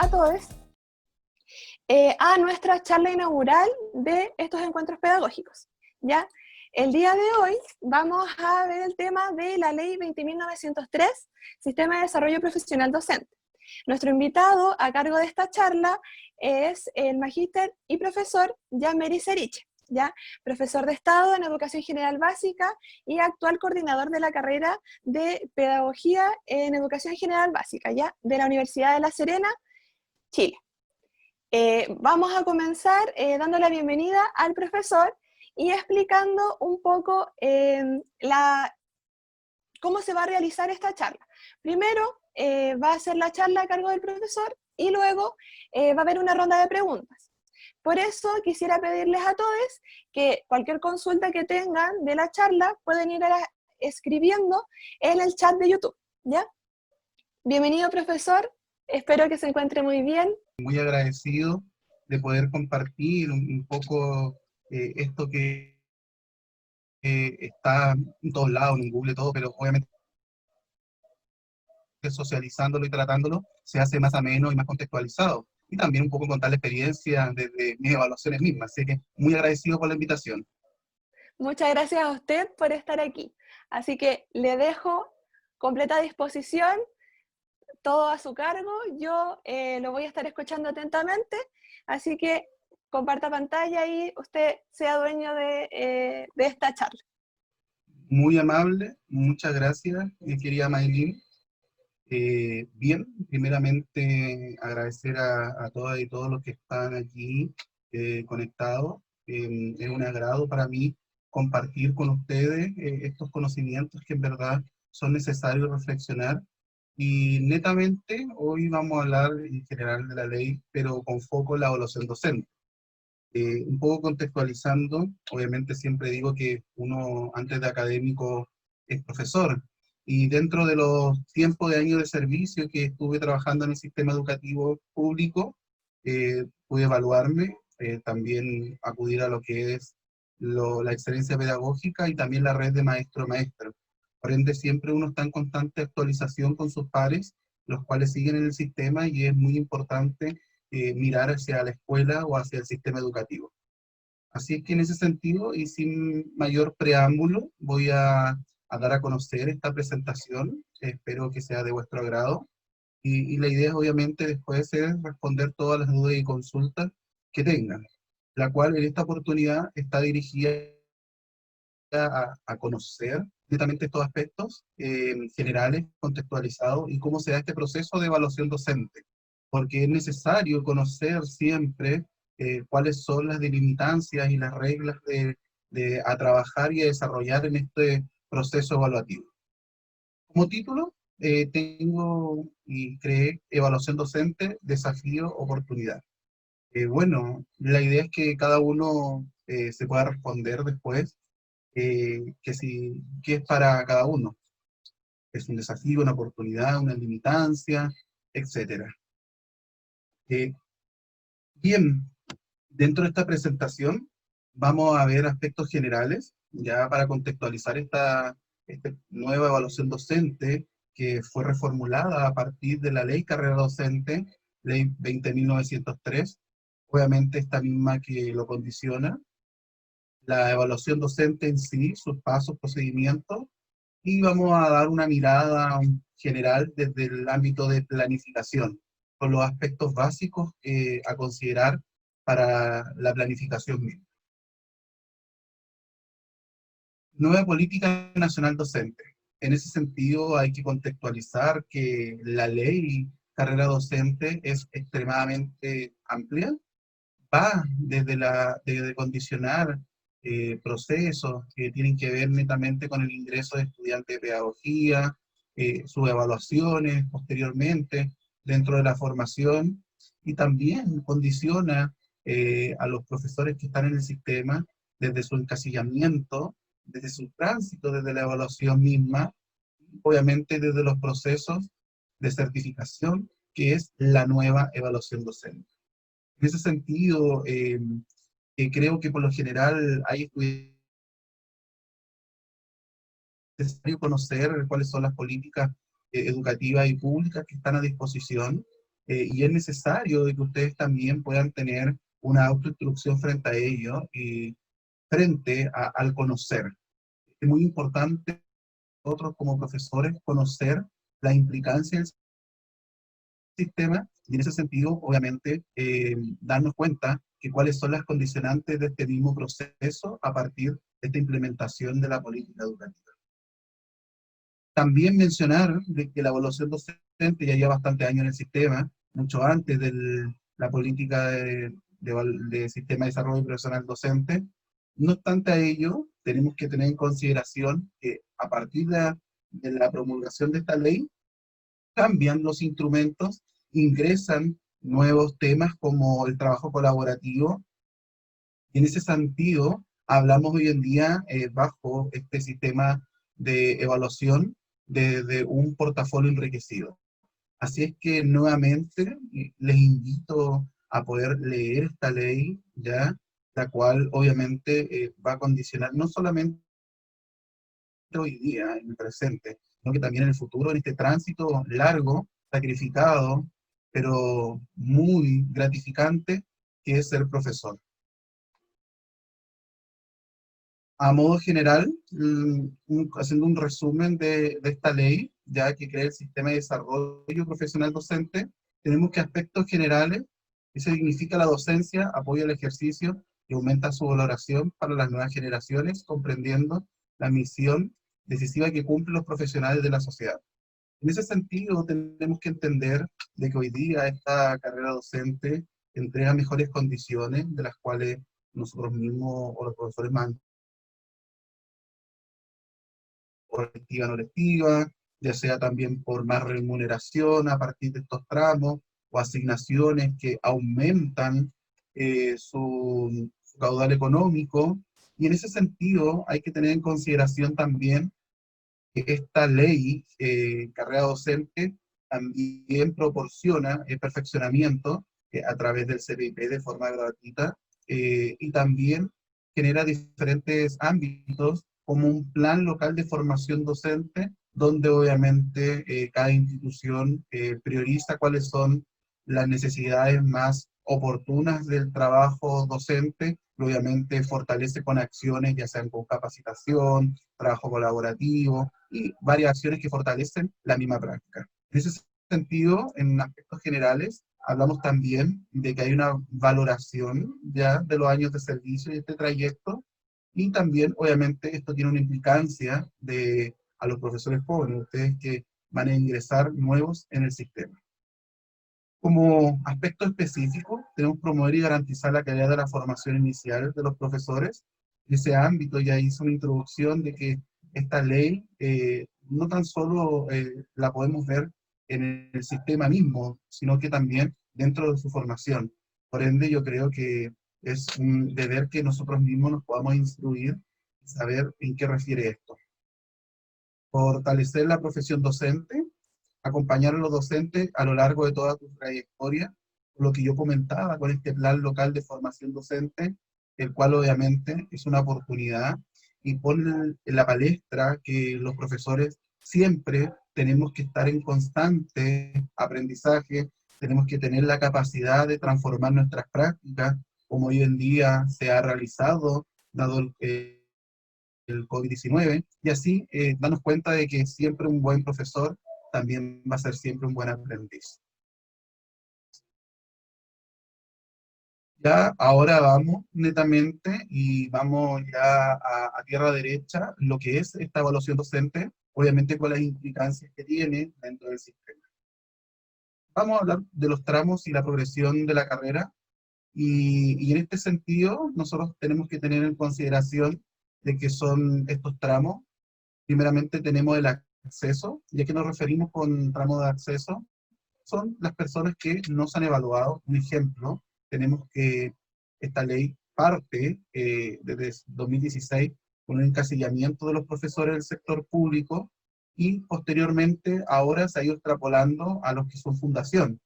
a todos a nuestra charla inaugural de estos encuentros pedagógicos. ¿Ya? El día de hoy vamos a ver el tema de la Ley 20.903, Sistema de Desarrollo Profesional Docente. Nuestro invitado a cargo de esta charla es el magíster y profesor Jan-Mary Seriche, ¿ya? Profesor de Estado en Educación General Básica y actual coordinador de la carrera de Pedagogía en Educación General Básica, ¿ya? De la Universidad de La Serena, Chile. Vamos a comenzar dando la bienvenida al profesor y explicando un poco cómo se va a realizar esta charla. Primero va a ser la charla a cargo del profesor y luego va a haber una ronda de preguntas. Por eso quisiera pedirles a todos que cualquier consulta que tengan de la charla pueden ir escribiendo en el chat de YouTube, ¿ya? Bienvenido, profesor. Espero que se encuentre muy bien. Muy agradecido de poder compartir un poco esto que está en todos lados, en Google, todo, pero obviamente socializándolo y tratándolo se hace más ameno y más contextualizado. Y también un poco contar la experiencia desde mis evaluaciones mismas. Así que muy agradecido por la invitación. Muchas gracias a usted por estar aquí. Así que le dejo completa disposición, todo a su cargo. Yo lo voy a estar escuchando atentamente, así que comparta pantalla y usted sea dueño de esta charla. Muy amable, muchas gracias, mi querida Maylin. Bien, primeramente agradecer a todas y todos los que están aquí conectados. Es un agrado para mí compartir con ustedes estos conocimientos que en verdad son necesarios reflexionar. Y netamente hoy vamos a hablar en general de la ley, pero con foco en la evaluación docente. Un poco contextualizando, obviamente siempre digo que uno antes de académico es profesor, y dentro de los tiempos de años de servicio que estuve trabajando en el sistema educativo público, pude evaluarme, también acudir a lo que es la excelencia pedagógica y también la red de maestro-maestro. Por ende, siempre uno está en constante actualización con sus pares, los cuales siguen en el sistema, y es muy importante mirar hacia la escuela o hacia el sistema educativo. Así es que en ese sentido, y sin mayor preámbulo, voy a dar a conocer esta presentación. Espero que sea de vuestro agrado. Y la idea es obviamente después es responder todas las dudas y consultas que tengan, la cual en esta oportunidad está dirigida a conocer directamente estos aspectos generales, contextualizados, y cómo se da este proceso de evaluación docente, porque es necesario conocer siempre cuáles son las delimitancias y las reglas a trabajar y a desarrollar en este proceso evaluativo. Como título, tengo y creé Evaluación Docente, Desafío, Oportunidad. Bueno, la idea es que cada uno se pueda responder después qué es para cada uno. Es un desafío, una oportunidad, una limitancia, etc. Bien, dentro de esta presentación vamos a ver aspectos generales, ya para contextualizar esta nueva evaluación docente que fue reformulada a partir de la Ley Carrera Docente, Ley 20.903, obviamente esta misma que lo condiciona, la evaluación docente en sí, sus pasos, procedimientos, y vamos a dar una mirada general desde el ámbito de planificación, con los aspectos básicos a considerar para la planificación misma. Nueva Política Nacional Docente. En ese sentido hay que contextualizar que la ley carrera docente es extremadamente amplia, va desde condicionar procesos que tienen que ver netamente con el ingreso de estudiantes de pedagogía, sus evaluaciones posteriormente dentro de la formación, y también condiciona a los profesores que están en el sistema desde su encasillamiento, desde su tránsito, desde la evaluación misma, obviamente desde los procesos de certificación, que es la nueva evaluación docente. En ese sentido, creo que por lo general es necesario conocer cuáles son las políticas educativas y públicas que están a disposición, y es necesario de que ustedes también puedan tener una autoinstrucción frente a ello y frente al conocer. Es muy importante nosotros como profesores conocer la implicancia del sistema y en ese sentido, obviamente, darnos cuenta que cuáles son las condicionantes de este mismo proceso a partir de esta implementación de la política educativa. También mencionar de que la evaluación docente ya lleva bastante años en el sistema, mucho antes de la política de sistema de desarrollo profesional docente. No obstante a ello, tenemos que tener en consideración que a partir de la promulgación de esta ley, cambian los instrumentos, ingresan nuevos temas como el trabajo colaborativo, y en ese sentido hablamos hoy en día bajo este sistema de evaluación de un portafolio enriquecido. Así es que nuevamente les invito a poder leer esta ley, ya, la cual obviamente va a condicionar no solamente hoy día, en el presente, sino que también en el futuro, en este tránsito largo, sacrificado, pero muy gratificante, que es ser profesor. A modo general, haciendo un resumen de esta ley, ya que crea el sistema de desarrollo profesional docente, tenemos que aspectos generales, que significa la docencia, apoya el ejercicio y aumenta su valoración para las nuevas generaciones, comprendiendo la misión decisiva que cumplen los profesionales de la sociedad. En ese sentido, tenemos que entender de que hoy día esta carrera docente entrega mejores condiciones de las cuales nosotros mismos o los profesores más por lectiva no lectiva, ya sea también por más remuneración a partir de estos tramos, o asignaciones que aumentan su caudal económico, y en ese sentido hay que tener en consideración también que esta ley, carrera docente, también proporciona el perfeccionamiento a través del CPP de forma gratuita, y también genera diferentes ámbitos como un plan local de formación docente, donde obviamente cada institución prioriza cuáles son las necesidades más oportunas del trabajo docente, y obviamente fortalece con acciones, ya sean con capacitación, trabajo colaborativo y varias acciones que fortalecen la misma práctica. En ese sentido, en aspectos generales, hablamos también de que hay una valoración ya de los años de servicio y este trayecto, y también, obviamente, esto tiene una implicancia a los profesores jóvenes, ustedes que van a ingresar nuevos en el sistema. Como aspecto específico, tenemos que promover y garantizar la calidad de la formación inicial de los profesores. En ese ámbito ya hice una introducción de que esta ley no tan solo la podemos ver en el sistema mismo, sino que también dentro de su formación. Por ende, yo creo que es un deber que nosotros mismos nos podamos instruir y saber en qué refiere esto. Fortalecer la profesión docente, acompañar a los docentes a lo largo de toda tu trayectoria, lo que yo comentaba con este plan local de formación docente, el cual obviamente es una oportunidad y pone en la palestra que los profesores siempre tenemos que estar en constante aprendizaje, tenemos que tener la capacidad de transformar nuestras prácticas, como hoy en día se ha realizado, dado el COVID-19, y así darnos cuenta de que siempre un buen profesor también va a ser siempre un buen aprendiz. Ya ahora vamos netamente y vamos ya a tierra derecha, lo que es esta evaluación docente, obviamente con las implicancias que tiene dentro del sistema. Vamos a hablar de los tramos y la progresión de la carrera, y en este sentido nosotros tenemos que tener en consideración de que son estos tramos. Primeramente tenemos el acceso, y a qué nos referimos con tramo de acceso. Son las personas que no se han evaluado. Un ejemplo, tenemos que esta ley parte desde 2016 con un encasillamiento de los profesores del sector público, y posteriormente ahora se ha ido extrapolando a los que son fundación.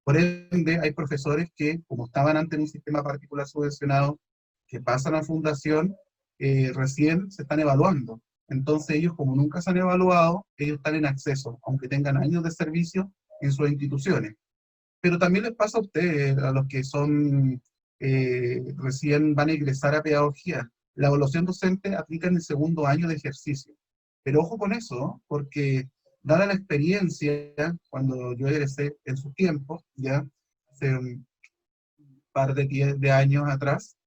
Por ende, hay profesores que, como estaban antes en un sistema particular subvencionado, que pasan a fundación, recién se están evaluando. Entonces ellos, como nunca se han evaluado, ellos están en acceso, aunque tengan años de servicio en sus instituciones. pero también les pasa a ustedes, a los que son, recién van a ingresar a pedagogía. La evaluación docente aplica en el segundo año de ejercicio. Pero ojo con eso, porque dada la experiencia, cuando yo egresé en su tiempo, ya hace un par de años atrás,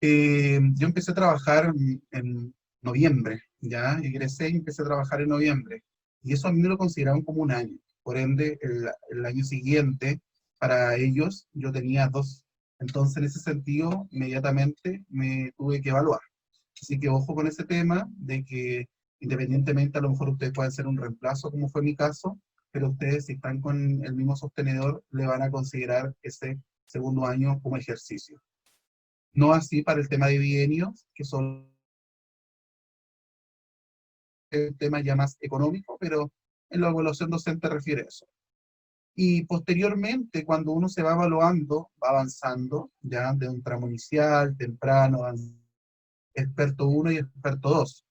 yo empecé a trabajar en noviembre, ya egresé y empecé a trabajar en noviembre. Y eso a mí me lo consideraban como un año. Por ende, el año siguiente, para ellos, yo tenía 2. Entonces, en ese sentido, inmediatamente me tuve que evaluar. Así que ojo con ese tema de que independientemente a lo mejor ustedes pueden ser un reemplazo, como fue mi caso, pero ustedes si están con el mismo sostenedor, le van a considerar ese segundo año como ejercicio. No así para el tema de bienios, que son el tema ya más económico, pero en la evaluación docente refiere a eso. Y posteriormente, cuando uno se va evaluando, va avanzando, ya de un tramo inicial, temprano, experto 1 y experto 2.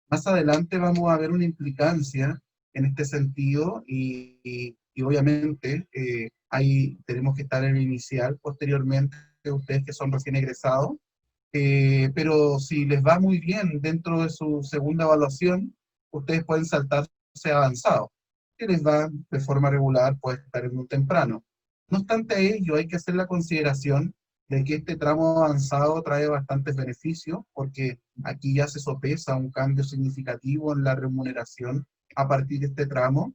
Más adelante vamos a ver una implicancia en este sentido y obviamente ahí tenemos que estar en el inicial, posteriormente ustedes que son recién egresados, pero si les va muy bien dentro de su segunda evaluación, ustedes pueden saltarse a avanzado. Si les va de forma regular, puede estar en un temprano. No obstante ello, hay que hacer la consideración de que este tramo avanzado trae bastantes beneficios, porque aquí ya se sopesa un cambio significativo en la remuneración a partir de este tramo,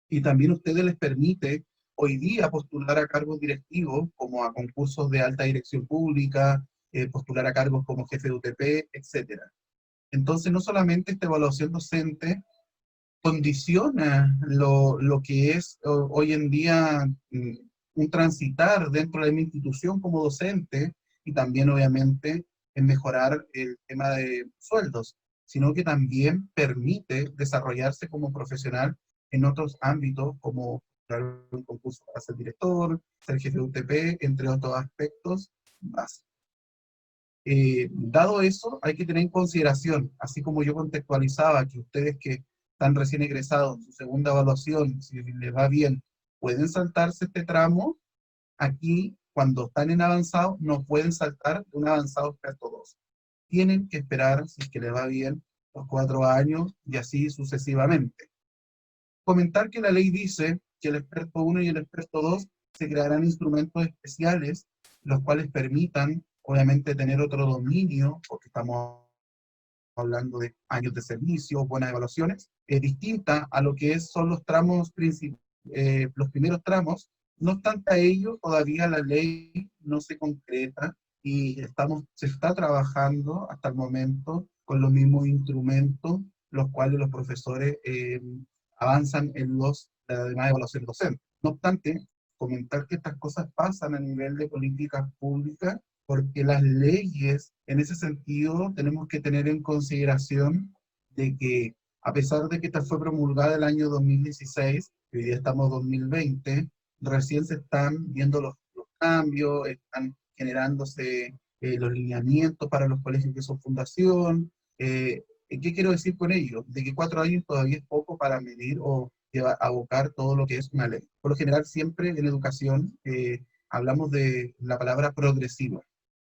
y también a ustedes les permite hoy día postular a cargos directivos, como a concursos de alta dirección pública, postular a cargos como jefe de UTP, etcétera. Entonces, no solamente esta evaluación docente condiciona lo que es hoy en día un transitar dentro de mi institución como docente, y también obviamente en mejorar el tema de sueldos, sino que también permite desarrollarse como profesional en otros ámbitos, como un concurso para ser director, ser jefe de UTP, entre otros aspectos más. Dado eso, hay que tener en consideración, así como yo contextualizaba, que ustedes que están recién egresados en su segunda evaluación, si les va bien, pueden saltarse este tramo. Aquí, cuando están en avanzado, no pueden saltar de un avanzado experto 2. Tienen que esperar, si es que les va bien, los 4 años y así sucesivamente. Comentar que la ley dice que el experto 1 y el experto 2 se crearán instrumentos especiales, los cuales permitan, obviamente, tener otro dominio, porque estamos hablando de años de servicio, buenas evaluaciones, distinta a lo que son los tramos los primeros tramos. No obstante a ello, todavía la ley no se concreta y se está trabajando hasta el momento con los mismos instrumentos, los cuales los profesores avanzan en la demás evaluación docente. No obstante, comentar que estas cosas pasan a nivel de políticas públicas, porque las leyes, en ese sentido, tenemos que tener en consideración de que, a pesar de que esta fue promulgada el año 2016, y hoy día estamos en 2020, recién se están viendo los cambios, están generándose los lineamientos para los colegios que son fundación. ¿Qué quiero decir con ello? De que 4 años todavía es poco para medir o abocar todo lo que es una ley. Por lo general, siempre en educación hablamos de la palabra progresiva.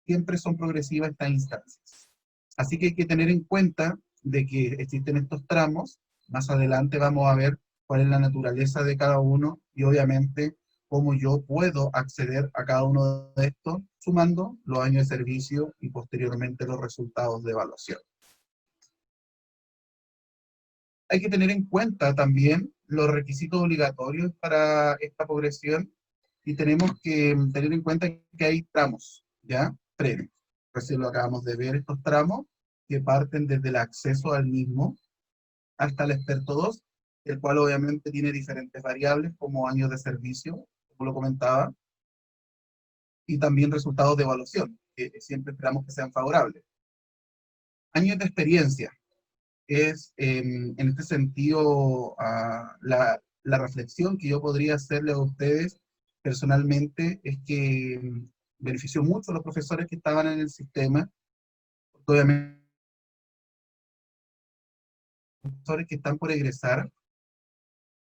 Siempre son progresivas estas instancias. Así que hay que tener en cuenta de que existen estos tramos. Más adelante vamos a ver cuál es la naturaleza de cada uno y obviamente cómo yo puedo acceder a cada uno de estos, sumando los años de servicio y posteriormente los resultados de evaluación. Hay que tener en cuenta también los requisitos obligatorios para esta progresión, y tenemos que tener en cuenta que hay tramos, ¿ya? Previos. Recién lo acabamos de ver, estos tramos que parten desde el acceso al mismo hasta el experto 2, el cual obviamente tiene diferentes variables como años de servicio, como lo comentaba, y también resultados de evaluación, que siempre esperamos que sean favorables. Años de experiencia. Es en este sentido la reflexión que yo podría hacerle a ustedes personalmente es que benefició mucho a los profesores que estaban en el sistema, porque obviamente los profesores que están por egresar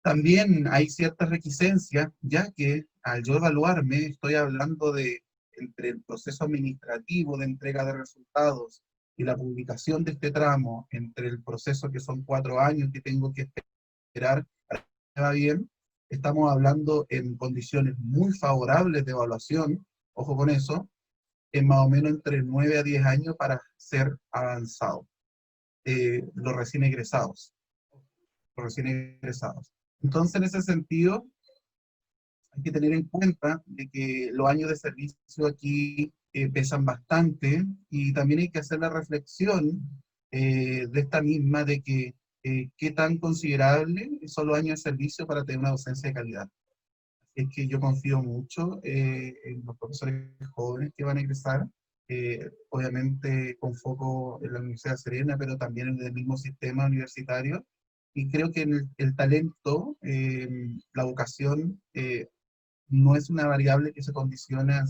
También hay ciertas reticencias, ya que al yo evaluarme estoy hablando de entre el proceso administrativo de entrega de resultados y la publicación de este tramo, entre el proceso que son 4 años que tengo que esperar para que va bien, estamos hablando en condiciones muy favorables de evaluación, ojo con eso, en más o menos entre 9 a 10 años para ser avanzado, los recién egresados, los recién egresados. Entonces, en ese sentido, hay que tener en cuenta de que los años de servicio aquí pesan bastante y también hay que hacer la reflexión de esta misma de que qué tan considerable son los años de servicio para tener una docencia de calidad. Es que yo confío mucho en los profesores jóvenes que van a ingresar, obviamente con foco en la Universidad de Serena, pero también en el mismo sistema universitario. Y creo que el talento, la vocación, no es una variable que se condiciona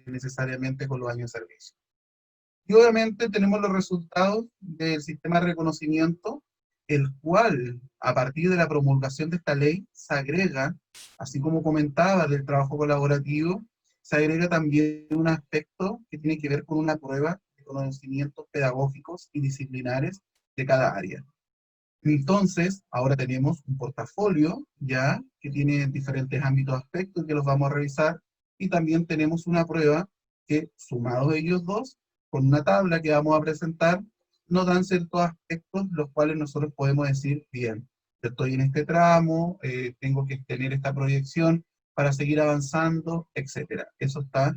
necesariamente con los años de servicio. Y obviamente tenemos los resultados del sistema de reconocimiento, el cual, a partir de la promulgación de esta ley, se agrega, así como comentaba del trabajo colaborativo, se agrega también un aspecto que tiene que ver con una prueba de conocimientos pedagógicos y disciplinares de cada área. Entonces, ahora tenemos un portafolio ya que tiene diferentes ámbitos de aspectos que los vamos a revisar y también tenemos una prueba que, sumados ellos dos, con una tabla que vamos a presentar, nos dan ciertos aspectos los cuales nosotros podemos decir, bien, yo estoy en este tramo, tengo que tener esta proyección para seguir avanzando, etcétera. Eso está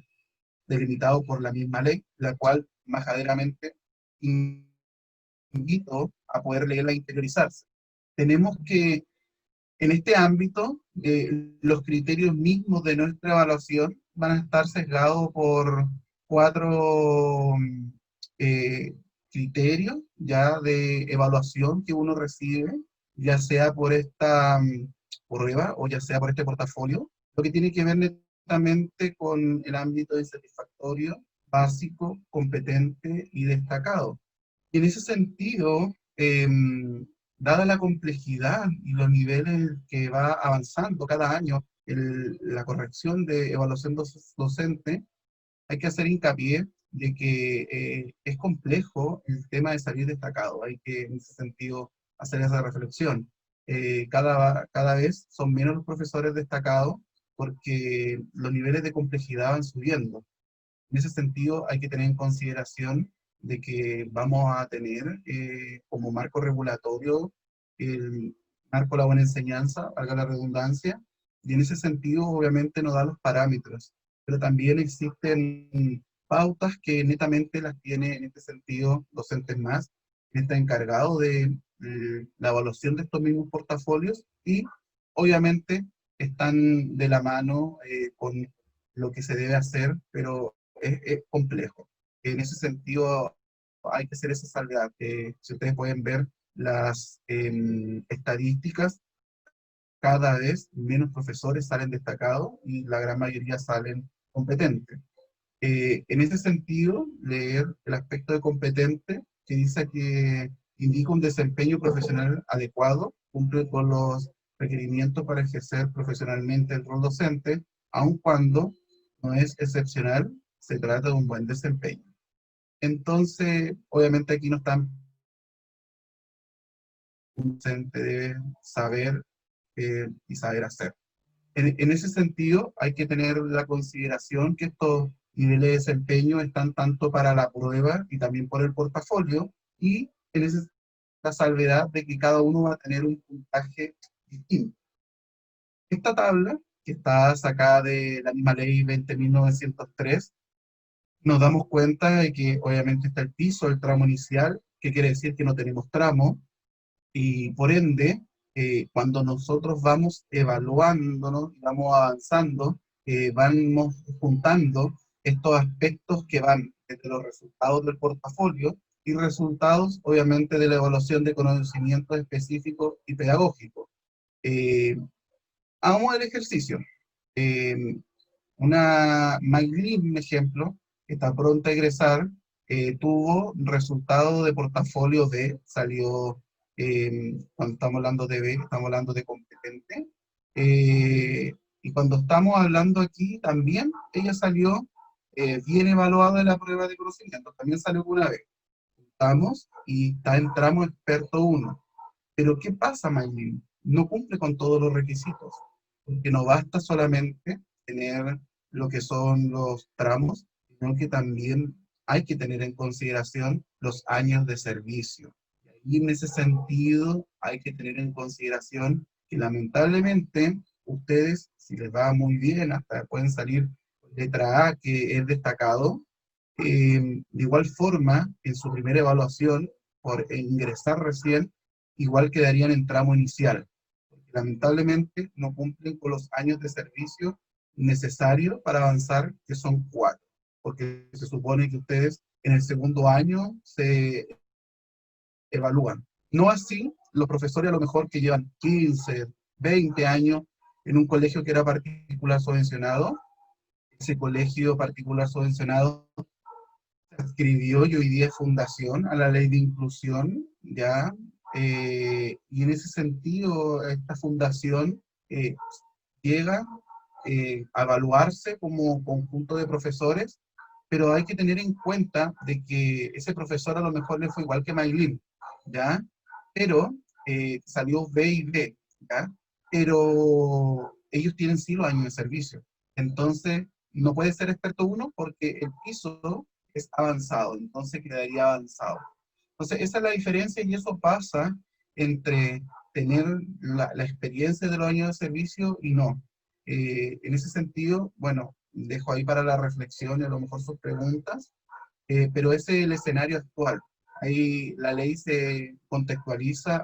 delimitado por la misma ley, la cual majaderamente invito a poder leerla e interiorizarse. Tenemos que, en este ámbito, los criterios mismos de nuestra evaluación van a estar sesgados por 4 criterios ya de evaluación que uno recibe, ya sea por esta prueba o ya sea por este portafolio, lo que tiene que ver netamente con el ámbito de satisfactorio, básico, competente y destacado. Y en ese sentido, dada la complejidad y los niveles que va avanzando cada año la corrección de evaluación docente, hay que hacer hincapié de que es complejo el tema de salir destacado. Hay que, en ese sentido, hacer esa reflexión. Cada vez son menos los profesores destacados porque los niveles de complejidad van subiendo. En ese sentido, hay que tener en consideración de que vamos a tener como marco regulatorio el marco de la buena enseñanza, valga la redundancia, y en ese sentido obviamente nos da los parámetros, pero también existen pautas que netamente las tiene en este sentido docentes más, que está encargado de la evaluación de estos mismos portafolios y obviamente están de la mano con lo que se debe hacer, pero es complejo. En ese sentido, hay que hacer esa salvedad. Si ustedes pueden ver las estadísticas, cada vez menos profesores salen destacados y la gran mayoría salen competentes. En ese sentido, leer el aspecto de competente, que dice que indica un desempeño profesional adecuado, cumple con los requerimientos para ejercer profesionalmente el rol docente, aun cuando no es excepcional, se trata de un buen desempeño. Entonces, obviamente aquí no están, un docente debe saber y saber hacer. En ese sentido, hay que tener la consideración que estos niveles de desempeño están tanto para la prueba y también por el portafolio, y en esa la salvedad de que cada uno va a tener un puntaje distinto. Esta tabla, que está sacada de la misma ley 20.903, nos damos cuenta de que obviamente está el piso, el tramo inicial, que quiere decir que no tenemos tramo, y por ende, cuando nosotros vamos evaluándonos, vamos avanzando, vamos juntando estos aspectos que van desde los resultados del portafolio y resultados, obviamente, de la evaluación de conocimientos específicos y pedagógicos. Hagamos el ejercicio. Eh, una Maylin, un ejemplo, que está pronta a egresar, tuvo resultado de portafolio D, salió, cuando estamos hablando de B, estamos hablando de competente. Y cuando estamos hablando aquí, también ella salió bien evaluada en la prueba de conocimiento, también salió una vez. Estamos y entramos experto uno. Pero ¿qué pasa, Maylin? No cumple con todos los requisitos, porque no basta solamente tener lo que son los tramos, sino que también hay que tener en consideración los años de servicio. Y en ese sentido hay que tener en consideración que lamentablemente ustedes, si les va muy bien, hasta pueden salir letra A, que es destacado, de igual forma, en su primera evaluación, por ingresar recién, igual quedarían en tramo inicial, porque lamentablemente no cumplen con los años de servicio necesarios para avanzar, que son 4, porque se supone que ustedes en el segundo año se evalúan. No así los profesores a lo mejor que llevan 15, 20 años en un colegio que era particular subvencionado. Ese colegio particular subvencionado escribió y hoy día es fundación a la ley de inclusión, ¿ya? Y en ese sentido, esta fundación eh, llega a evaluarse como conjunto de profesores, pero hay que tener en cuenta de que ese profesor a lo mejor le fue igual que Maylin, ¿ya? Pero salió B y B, ¿ya? Pero ellos tienen sí los años de servicio. Entonces, no puede ser experto uno porque el piso es avanzado, entonces quedaría avanzado. Entonces, esa es la diferencia y eso pasa entre tener la experiencia de los años de servicio y no. En ese sentido, bueno, dejo ahí para la reflexión y a lo mejor sus preguntas, pero ese es el escenario actual. Ahí la ley se contextualiza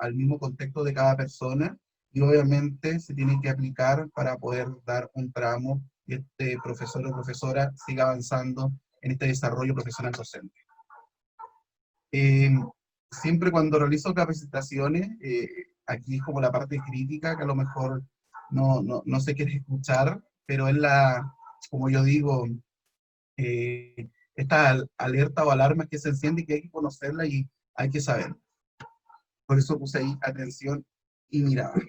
al mismo contexto de cada persona y obviamente se tiene que aplicar para poder dar un tramo y este profesor o profesora siga avanzando en este desarrollo profesional docente. Eh, Siempre cuando realizo capacitaciones, aquí es como la parte crítica que a lo mejor no se quiere escuchar, pero es la, como yo digo, esta alerta o alarma que se enciende y que hay que conocerla y hay que saber. Por eso puse ahí atención y mirada.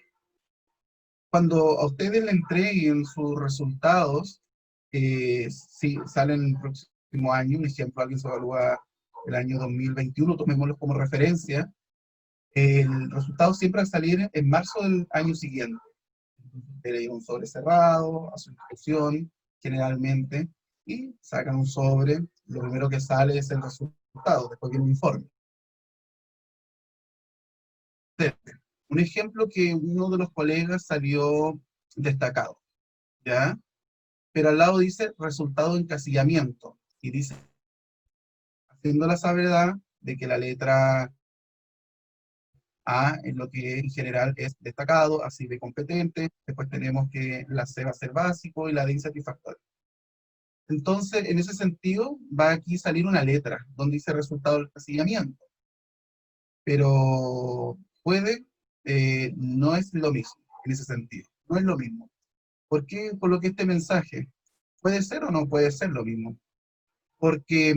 Cuando a ustedes le entreguen sus resultados, si salen el próximo año, un ejemplo, alguien se evalúa el año 2021, tomémoslo como referencia, el resultado siempre va a salir en marzo del año siguiente. Tiene un sobre cerrado, a su inscripción, generalmente, y sacan un sobre, lo primero que sale es el resultado, después viene un informe. Un ejemplo que uno de los colegas salió destacado, ¿ya? Pero al lado dice resultado de encasillamiento, y dice, haciendo la salvedad de que la letra A es lo que en general es destacado, así de competente, después tenemos que la C va a ser básico y la D insatisfactorio. Entonces, en ese sentido, va aquí a salir una letra, donde dice resultado del encasillamiento, pero puede, no es lo mismo, en ese sentido, no es lo mismo. ¿Por qué coloqué este mensaje? Puede ser o no puede ser lo mismo, porque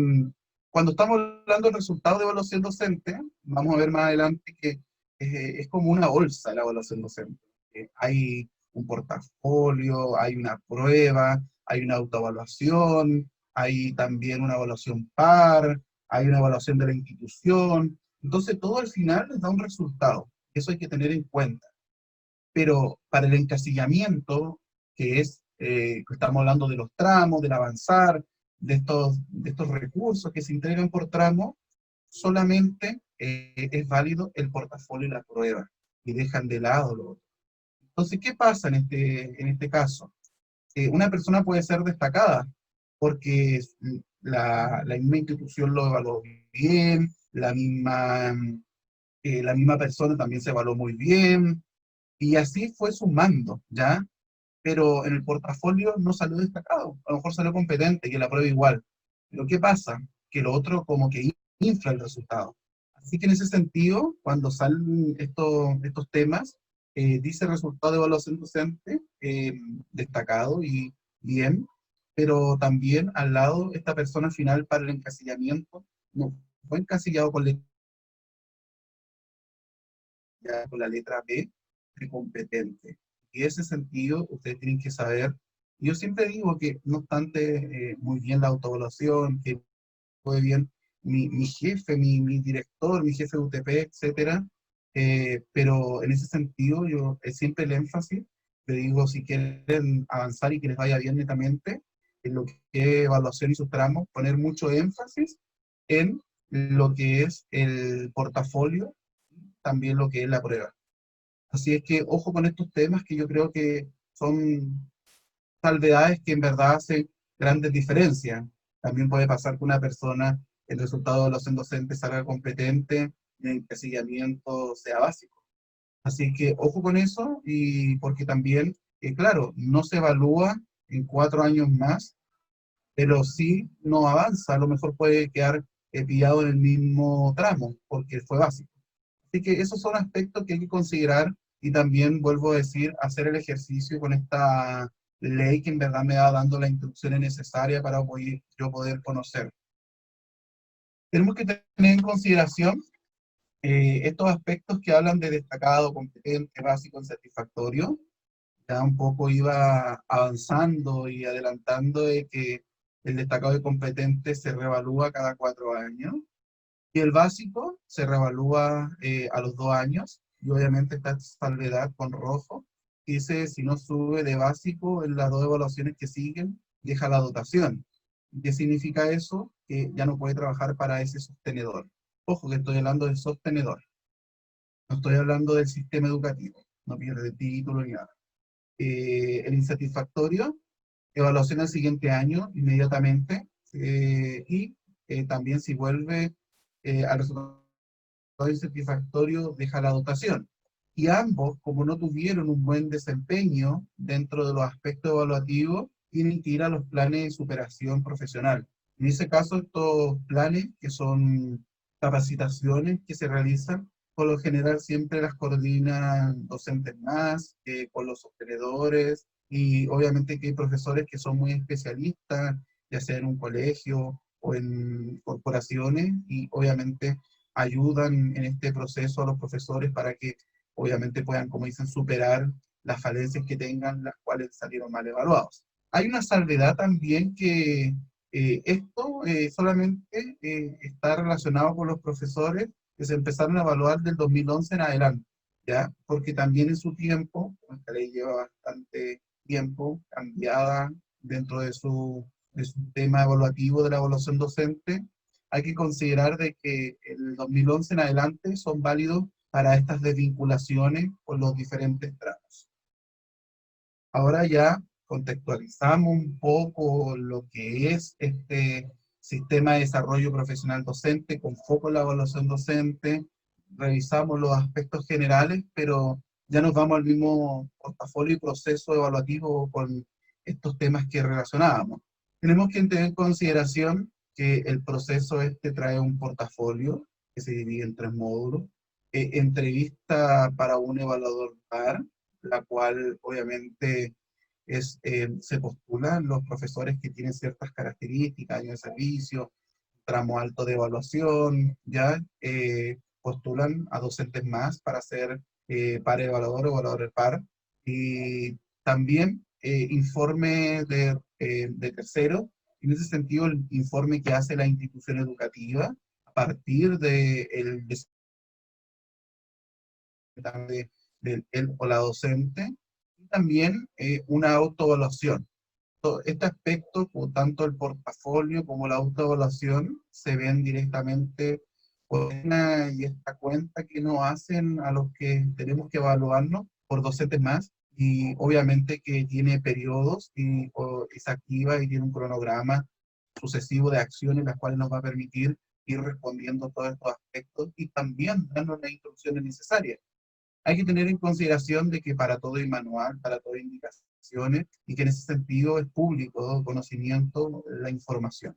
cuando estamos hablando del resultado de evaluación docente, vamos a ver más adelante que es como una bolsa la evaluación docente. Hay un portafolio, hay una prueba, hay una autoevaluación, hay también una evaluación par, hay una evaluación de la institución. Entonces todo al final les da un resultado. Eso hay que tener en cuenta. Pero para el encasillamiento, que es, que estamos hablando de los tramos, del avanzar, de estos recursos que se entregan por tramo, solamente es válido el portafolio y la prueba, y dejan de lado lo otro. Entonces, ¿qué pasa en este caso? Una persona puede ser destacada porque la misma institución lo evaluó bien, la misma persona también se evaluó muy bien, y así fue sumando, ¿ya? Pero en el portafolio no salió destacado, a lo mejor salió competente y en la prueba igual. Pero ¿qué pasa? Que lo otro como que infla el resultado. Así que en ese sentido, cuando salen estos temas, dice resultado de evaluación docente, destacado y bien, pero también al lado esta persona final para el encasillamiento no fue encasillado con la letra B, de competente. Y en ese sentido, ustedes tienen que saber, yo siempre digo que no obstante muy bien la autoevaluación, que fue bien mi jefe, mi director, mi jefe de UTP, etcétera, pero en ese sentido yo siempre el énfasis, le digo, si quieren avanzar y que les vaya bien netamente, en lo que es evaluación y sus tramos, poner mucho énfasis en lo que es el portafolio, también lo que es la prueba. Así es que ojo con estos temas que yo creo que son salvedades que en verdad hacen grandes diferencias. También puede pasar que una persona, el resultado de evaluación docente salga competente y el encasillamiento sea básico. Así que ojo con eso, y porque también, claro, no se evalúa en 4 años más, pero sí no avanza, a lo mejor puede quedar pillado en el mismo tramo, porque fue básico. Así que esos son aspectos que hay que considerar y también, vuelvo a decir, hacer el ejercicio con esta ley que en verdad me va dando las instrucciones necesarias para yo poder conocer. Tenemos que tener en consideración estos aspectos que hablan de destacado, competente, básico, satisfactorio. Ya un poco iba avanzando y adelantando de que el destacado y competente se reevalúa cada 4 años. Y el básico se revalúa a los 2 años, y obviamente esta salvedad con rojo, dice si no sube de básico en las 2 evaluaciones que siguen, deja la dotación. ¿Qué significa eso? Que ya no puede trabajar para ese sostenedor. Ojo que estoy hablando del sostenedor, no estoy hablando del sistema educativo, no pierde título ni nada. El insatisfactorio, evaluación al siguiente año, inmediatamente, y también si vuelve al resultado insatisfactorio deja la dotación. Y ambos, como no tuvieron un buen desempeño dentro de los aspectos evaluativos, tienen que ir a los planes de superación profesional. En ese caso, estos planes, que son capacitaciones que se realizan, por lo general siempre las coordinan docentes más, con los sostenedores, y obviamente que hay profesores que son muy especialistas, ya sea en un colegio o en corporaciones, y obviamente ayudan en este proceso a los profesores para que obviamente puedan, como dicen, superar las falencias que tengan, las cuales salieron mal evaluados. Hay una salvedad también que esto solamente está relacionado con los profesores que se empezaron a evaluar del 2011 en adelante, ¿ya? Porque también en su tiempo, esta ley lleva bastante tiempo cambiada dentro de su tema evaluativo de la evaluación docente, hay que considerar de que el 2011 en adelante son válidos para estas desvinculaciones con los diferentes tramos. Ahora ya contextualizamos un poco lo que es este sistema de desarrollo profesional docente con foco en la evaluación docente, revisamos los aspectos generales, pero ya nos vamos al mismo portafolio y proceso evaluativo con estos temas que relacionábamos. Tenemos que tener en consideración que el proceso este trae un portafolio que se divide en 3 módulos, entrevista para un evaluador par, la cual obviamente se postulan los profesores que tienen ciertas características, año de servicio, tramo alto de evaluación, ya postulan a docentes más para ser par evaluador o evaluador par, y también informe de tercero, en ese sentido el informe que hace la institución educativa a partir del del él o la docente, y también una autoevaluación. Este aspecto, tanto el portafolio como la autoevaluación, se ven directamente por y esta cuenta que nos hacen a los que tenemos que evaluarnos por docentes más, y obviamente que tiene periodos y se activa y tiene un cronograma sucesivo de acciones, las cuales nos va a permitir ir respondiendo a todos estos aspectos y también dando las instrucciones necesarias. Hay que tener en consideración de que para todo hay manual, para todo hay indicaciones, y que en ese sentido es público conocimiento la información.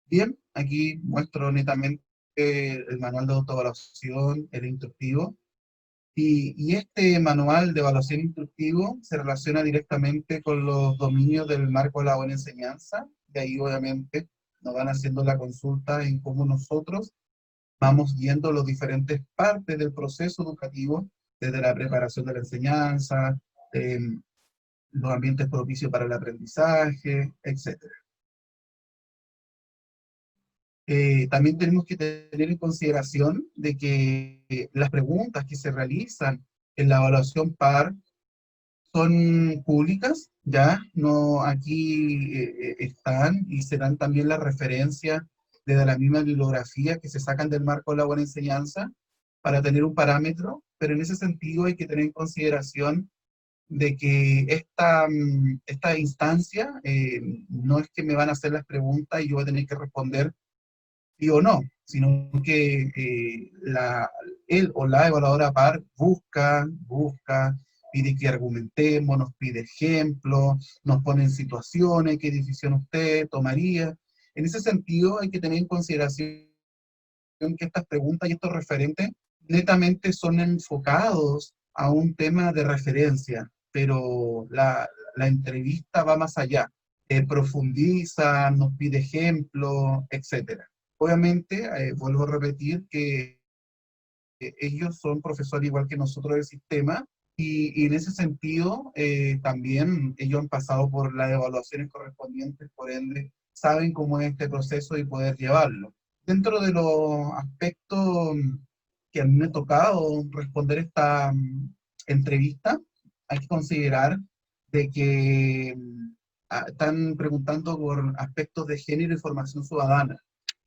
Bien, aquí muestro netamente el manual de autoevaluación, el instructivo, y este manual de evaluación instructivo se relaciona directamente con los dominios del marco de la buena enseñanza, y ahí obviamente nos van haciendo la consulta en cómo nosotros vamos viendo las diferentes partes del proceso educativo, desde la preparación de la enseñanza, eh, los ambientes propicios para el aprendizaje, etcétera. También tenemos que tener en consideración de que las preguntas que se realizan en la evaluación PAR son públicas, ya, no aquí están y se dan también las referencias desde la misma bibliografía que se sacan del marco de la buena enseñanza para tener un parámetro, pero en ese sentido hay que tener en consideración de que esta instancia no es que me van a hacer las preguntas y yo voy a tener que responder sí o no, sino que él o la evaluadora PAR busca, pide que argumentemos, nos pide ejemplos, nos pone en situaciones, qué decisión usted tomaría. En ese sentido hay que tener en consideración que estas preguntas y estos referentes netamente son enfocados a un tema de referencia, pero la entrevista va más allá, profundiza, nos pide ejemplos, etcétera. Obviamente, vuelvo a repetir que ellos son profesores igual que nosotros del sistema, y en ese sentido también ellos han pasado por las evaluaciones correspondientes, por ende saben cómo es este proceso y poder llevarlo. Dentro de los aspectos que a mí me ha tocado responder esta entrevista, hay que considerar de que están preguntando por aspectos de género y formación ciudadana.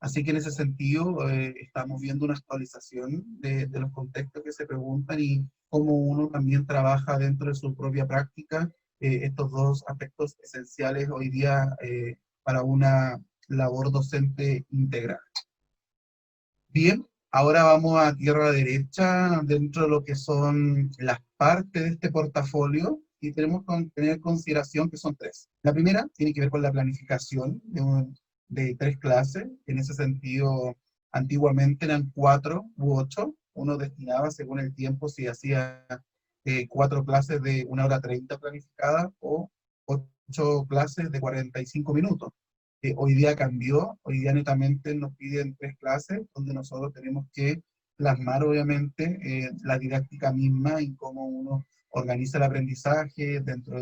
Así que en ese sentido estamos viendo una actualización de los contextos que se preguntan y cómo uno también trabaja dentro de su propia práctica estos dos aspectos esenciales hoy día para una labor docente integral. Bien, ahora vamos a tierra derecha dentro de lo que son las partes de este portafolio y tenemos que tener en consideración que son tres. La primera tiene que ver con la planificación de tres clases. En ese sentido, antiguamente eran 4 u 8. Uno destinaba según el tiempo si hacía 4 clases de 1 hora 30 planificadas o 8 clases de 45 minutos. Hoy día cambió, hoy día netamente nos piden 3 clases, donde nosotros tenemos que plasmar obviamente la didáctica misma y cómo uno organiza el aprendizaje dentro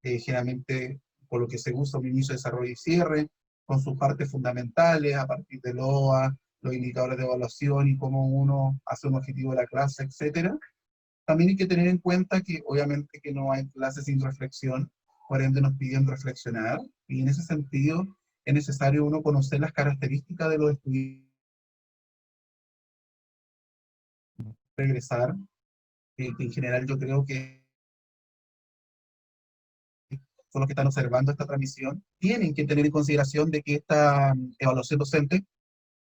de generalmente, por lo que se usa un inicio, desarrollo y cierre, con sus partes fundamentales, a partir del OA, los indicadores de evaluación y cómo uno hace un objetivo de la clase, etcétera. También hay que tener en cuenta que obviamente que no hay clases sin reflexión, por ende nos piden reflexionar, y en ese sentido es necesario uno conocer las características de los estudiantes, regresar, que en general yo creo que son los que están observando esta transmisión, tienen que tener en consideración de que esta evaluación docente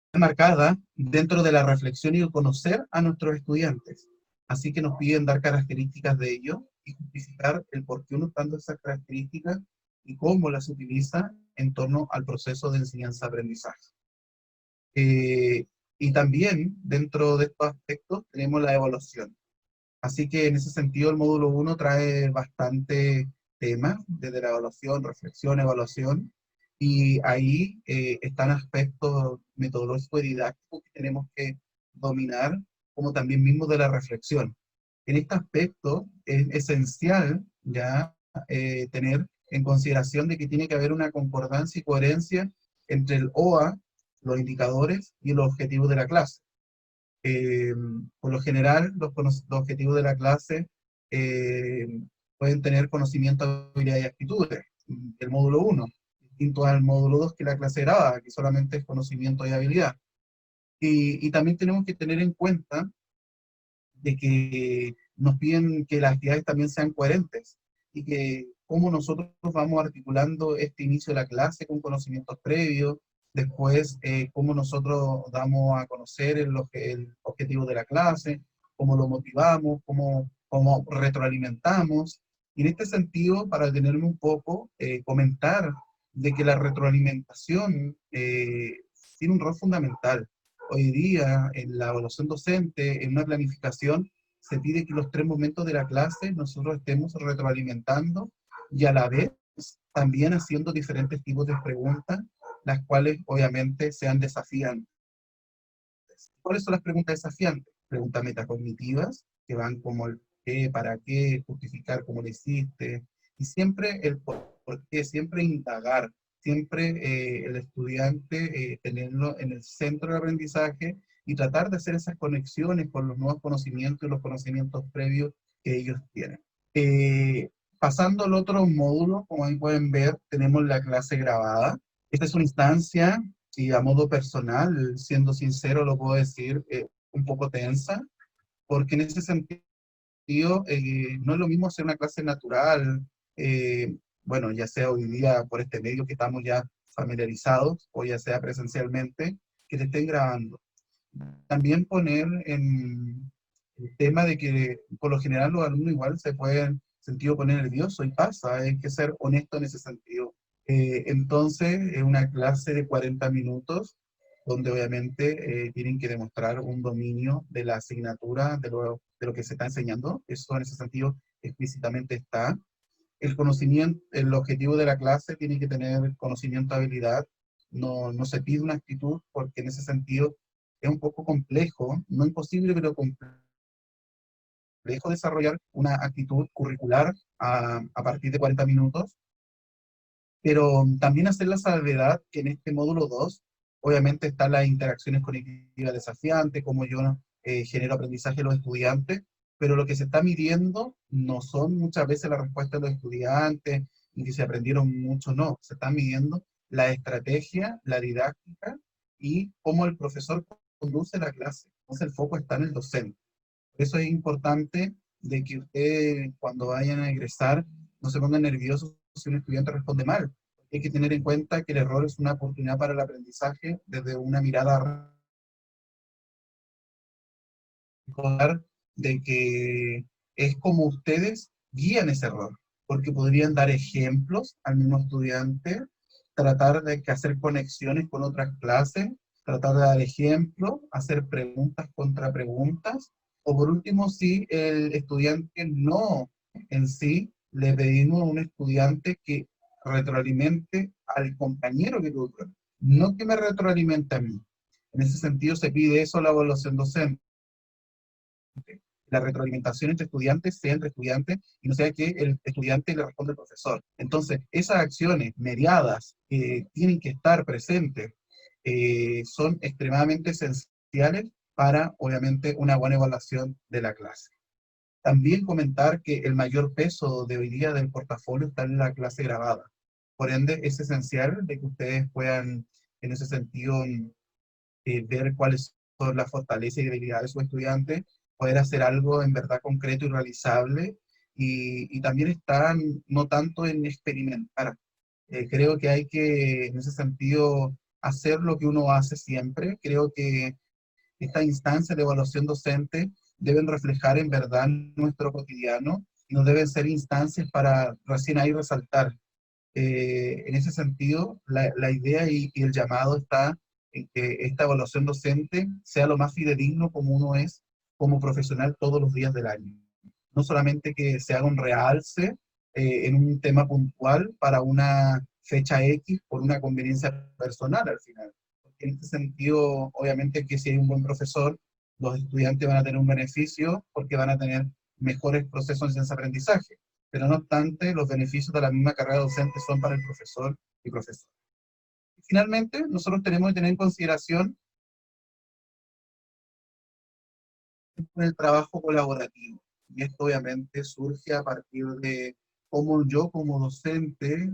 está marcada dentro de la reflexión y el conocer a nuestros estudiantes. Así que nos piden dar características de ello y justificar el por qué uno está dando esas características y cómo las utiliza en torno al proceso de enseñanza-aprendizaje. Y también dentro de estos aspectos tenemos la evaluación. Así que en ese sentido el módulo 1 trae bastante temas, desde la evaluación, reflexión, evaluación, y ahí están aspectos metodológicos y didácticos que tenemos que dominar, como también mismo de la reflexión. En este aspecto es esencial ya tener en consideración de que tiene que haber una concordancia y coherencia entre el OA, los indicadores y los objetivos de la clase. Eh, por lo general, los objetivos de la clase eh, pueden tener conocimiento, habilidades y actitudes, el módulo 1, distinto al módulo 2 que la clase grabada, que solamente es conocimiento y habilidad. Y también tenemos que tener en cuenta de que nos piden que las actividades también sean coherentes y que cómo nosotros vamos articulando este inicio de la clase con conocimientos previos, después cómo nosotros damos a conocer el objetivo de la clase, cómo lo motivamos, cómo retroalimentamos. Y en este sentido, para detenerme un poco, comentar de que la retroalimentación tiene un rol fundamental. Hoy día, en la evaluación docente, en una planificación, se pide que los 3 momentos de la clase nosotros estemos retroalimentando y a la vez también haciendo diferentes tipos de preguntas, las cuales obviamente sean desafiantes. desafiantes. ¿Cuáles son las preguntas desafiantes? Preguntas metacognitivas, que van como el qué, para qué, justificar cómo lo hiciste, y siempre el por qué, siempre indagar, siempre el estudiante tenerlo en el centro del aprendizaje y tratar de hacer esas conexiones con los nuevos conocimientos y los conocimientos previos que ellos tienen. Pasando al otro módulo, como ahí pueden ver, tenemos la clase grabada. Esta es una instancia, y a modo personal, siendo sincero, lo puedo decir, un poco tensa, porque en ese sentido no es lo mismo hacer una clase natural, bueno, ya sea hoy día por este medio que estamos ya familiarizados, o ya sea presencialmente, que te estén grabando. También poner en el tema de que por lo general los alumnos igual se pueden sentir poner nerviosos y pasa, hay que ser honesto en ese sentido. Entonces, es una clase de 40 minutos donde obviamente tienen que demostrar un dominio de la asignatura, de lo que se está enseñando. Eso en ese sentido explícitamente está. El conocimiento, el objetivo de la clase tiene que tener conocimiento, habilidad. No, no se pide una actitud porque en ese sentido es un poco complejo, no imposible, pero complejo desarrollar una actitud curricular a partir de 40 minutos, pero también hacer la salvedad que en este módulo 2 obviamente están las interacciones cognitivas desafiantes, como yo genero aprendizaje en los estudiantes, pero lo que se está midiendo no son muchas veces las respuestas de los estudiantes, ni que se aprendieron mucho, no, se está midiendo la estrategia, la didáctica y cómo el profesor conduce la clase. Entonces el foco está en el docente. Por eso es importante de que ustedes cuando vayan a egresar no se pongan nerviosos si un estudiante responde mal. Hay que tener en cuenta que el error es una oportunidad para el aprendizaje desde una mirada de que es como ustedes guían ese error, porque podrían dar ejemplos al mismo estudiante, tratar de hacer conexiones con otras clases, tratar de dar ejemplos, hacer preguntas contra preguntas, o por último, si el estudiante no en sí, le pedimos a un estudiante que retroalimente al compañero que tuvo, no que me retroalimente a mí. En ese sentido se pide eso a la evaluación docente, la retroalimentación entre estudiantes sea entre estudiantes y no sea que el estudiante le responda al profesor. Entonces, esas acciones mediadas que tienen que estar presentes son extremadamente esenciales para, obviamente, una buena evaluación de la clase. También comentar que el mayor peso de hoy día del portafolio está en la clase grabada. Por ende, es esencial de que ustedes puedan, en ese sentido, ver cuáles son las fortalezas y debilidades de sus estudiantes, poder hacer algo en verdad concreto y realizable, y también están no tanto en experimentar. Creo que hay que, en ese sentido, hacer lo que uno hace siempre. Creo que estas instancias de evaluación docente deben reflejar en verdad nuestro cotidiano y no deben ser instancias para recién ahí resaltar. En ese sentido, la idea y el llamado está en que esta evaluación docente sea lo más fidedigno como uno es como profesional todos los días del año. No solamente que se haga un realce en un tema puntual para una fecha X por una conveniencia personal al final. En este sentido, obviamente que si hay un buen profesor, los estudiantes van a tener un beneficio porque van a tener mejores procesos de aprendizaje, pero no obstante, los beneficios de la misma carrera docente son para el profesor y profesor. Y finalmente, nosotros tenemos que tener en consideración el trabajo colaborativo, y esto obviamente surge a partir de cómo yo como docente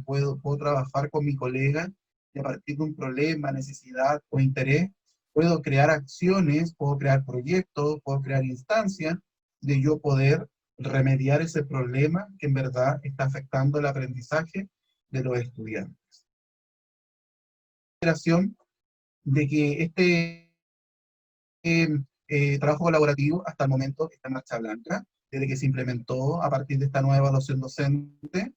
puedo trabajar con mi colega y a partir de un problema, necesidad o interés, puedo crear acciones, puedo crear proyectos, puedo crear instancias de yo poder remediar ese problema que en verdad está afectando el aprendizaje de los estudiantes. De que este trabajo colaborativo hasta el momento está en marcha blanca, desde que se implementó a partir de esta nueva evaluación docente.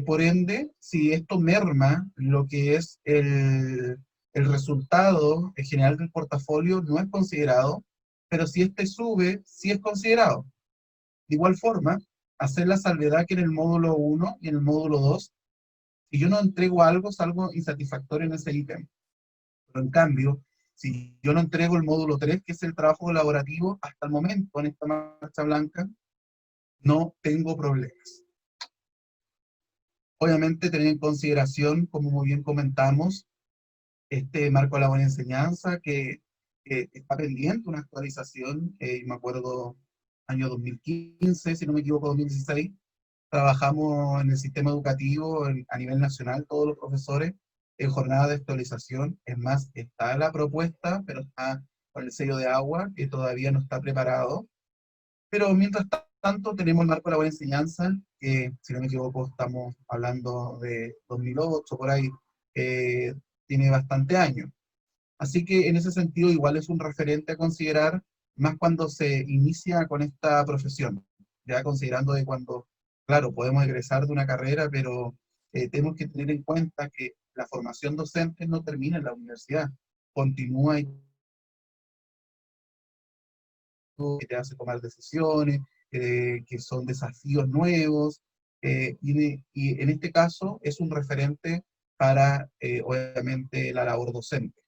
Por ende, si esto merma lo que es el resultado general del portafolio, no es considerado, pero si este sube, sí es considerado. De igual forma, hacer la salvedad que en el módulo 1 y en el módulo 2, si yo no entrego algo, salgo insatisfactorio en ese ítem. Pero en cambio, Si yo no entrego el módulo 3, que es el trabajo colaborativo, hasta el momento en esta marcha blanca, no tengo problemas. Obviamente tener en consideración, como muy bien comentamos, este marco de la buena enseñanza que está pendiente una actualización, me acuerdo año 2015, si no me equivoco, 2016, trabajamos en el sistema educativo a nivel nacional, todos los profesores, en jornada de actualización. Es más, está la propuesta, pero está con el sello de agua, que todavía no está preparado. Pero mientras tanto, tenemos el marco de la buena enseñanza, que si no me equivoco, estamos hablando de 2008, por ahí, eh, tiene bastante años. Así que en ese sentido, igual es un referente a considerar, más cuando se inicia con esta profesión, ya considerando de cuando, claro, podemos egresar de una carrera, pero tenemos que tener en cuenta que la formación docente no termina en la universidad, continúa y que te hace tomar decisiones, que son desafíos nuevos, y en este caso es un referente para, obviamente, la labor docente.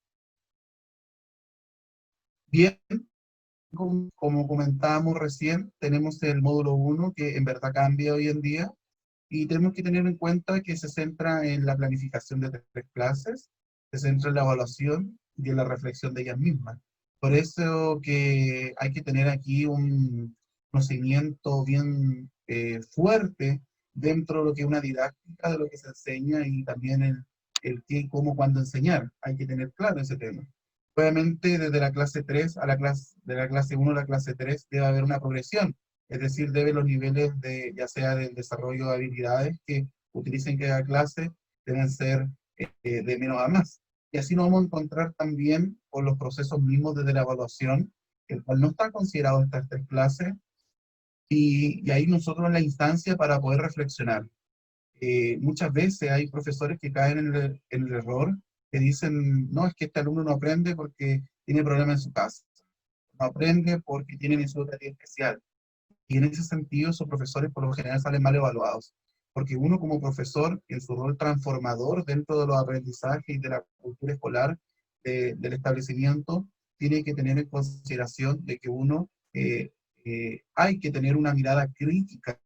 Bien, como comentábamos recién, tenemos el módulo 1 que en verdad cambia hoy en día, y tenemos que tener en cuenta que se centra en la planificación de tres clases, se centra en la evaluación y en la reflexión de ellas mismas. Por eso que hay que tener aquí un conocimiento bien fuerte dentro de lo que es una didáctica, de lo que se enseña, y también el qué, cómo, cuándo enseñar. Hay que tener claro ese tema. Obviamente, desde la clase 3 a la clase, de la clase 1 a la clase 3 debe haber una progresión, es decir, debe los niveles de, ya sea del desarrollo de habilidades que utilicen cada clase, deben ser de menos a más. Y así nos vamos a encontrar también con los procesos mismos desde la evaluación, el cual no está considerado en estas tres clases, y ahí nosotros en la instancia para poder reflexionar. Muchas veces hay profesores que caen en el error, que dicen, no, es que este alumno no aprende porque tiene problemas en su casa, no aprende porque tiene necesidad especial. Y en ese sentido, esos profesores por lo general salen mal evaluados, porque uno como profesor, en su rol transformador dentro de los aprendizajes y de la cultura escolar del establecimiento, tiene que tener en consideración de que uno hay que tener una mirada crítica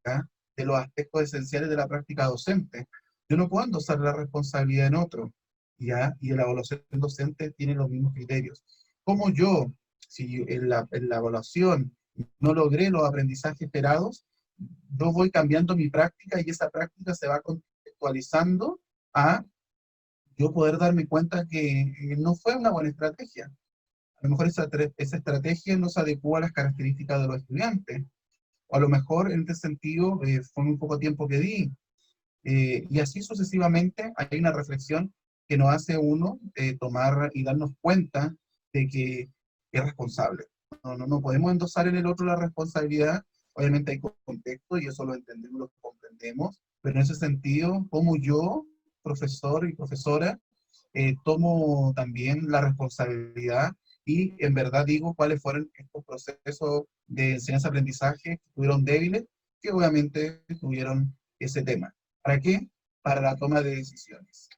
de los aspectos esenciales de la práctica docente. Yo no puedo endosar la responsabilidad en otro, ¿ya? Y la evaluación docente tiene los mismos criterios. Como yo, si en la evaluación no logré los aprendizajes esperados, yo voy cambiando mi práctica y esa práctica se va contextualizando a yo poder darme cuenta que no fue una buena estrategia. A lo mejor esa estrategia no se adecua a las características de los estudiantes, o a lo mejor en este sentido fue muy poco tiempo que di, y así sucesivamente hay una reflexión que nos hace uno tomar y darnos cuenta de que es responsable. No podemos endosar en el otro la responsabilidad. Obviamente hay contexto y eso lo entendemos, lo comprendemos, pero en ese sentido, como yo, profesor y profesora, tomo también la responsabilidad y en verdad digo cuáles fueron estos procesos de enseñanza-aprendizaje que estuvieron débiles, que obviamente tuvieron ese tema. ¿Para qué? Para la toma de decisiones.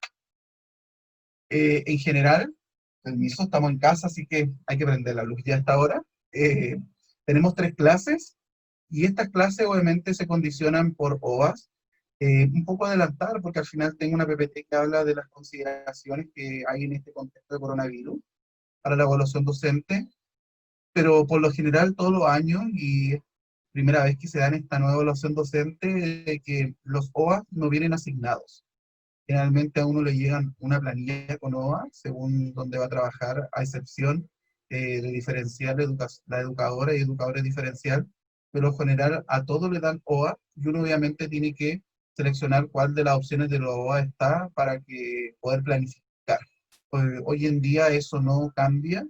En general, permiso, estamos en casa, así que hay que prender la luz ya a esta hora. Eh, Tenemos tres clases, y estas clases obviamente se condicionan por OAS. Un poco adelantar, porque al final tengo una PPT que habla de las consideraciones que hay en este contexto de coronavirus para la evaluación docente, pero por lo general todos los años, y es primera vez que se da en esta nueva evaluación docente, que los OAS no vienen asignados. Generalmente a uno le llegan una planilla con OA, según donde va a trabajar, a excepción de diferencial la educadora y educadores diferencial, pero en general a todos le dan OA, y uno obviamente tiene que seleccionar cuál de las opciones de los OA está para que poder planificar. Hoy en día eso no cambia,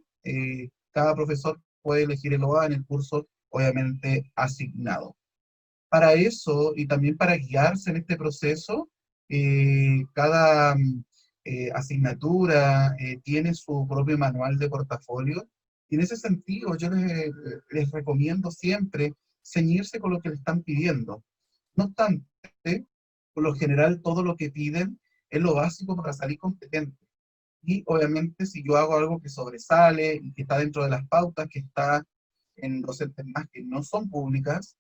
cada profesor puede elegir el OA en el curso obviamente asignado. Para eso y también para guiarse en este proceso, cada asignatura tiene su propio manual de portafolio, y en ese sentido yo les recomiendo siempre ceñirse con lo que le están pidiendo. No obstante, por lo general todo lo que piden es lo básico para salir competente. Y obviamente si yo hago algo que sobresale y que está dentro de las pautas, que está en docentes más que no son públicas,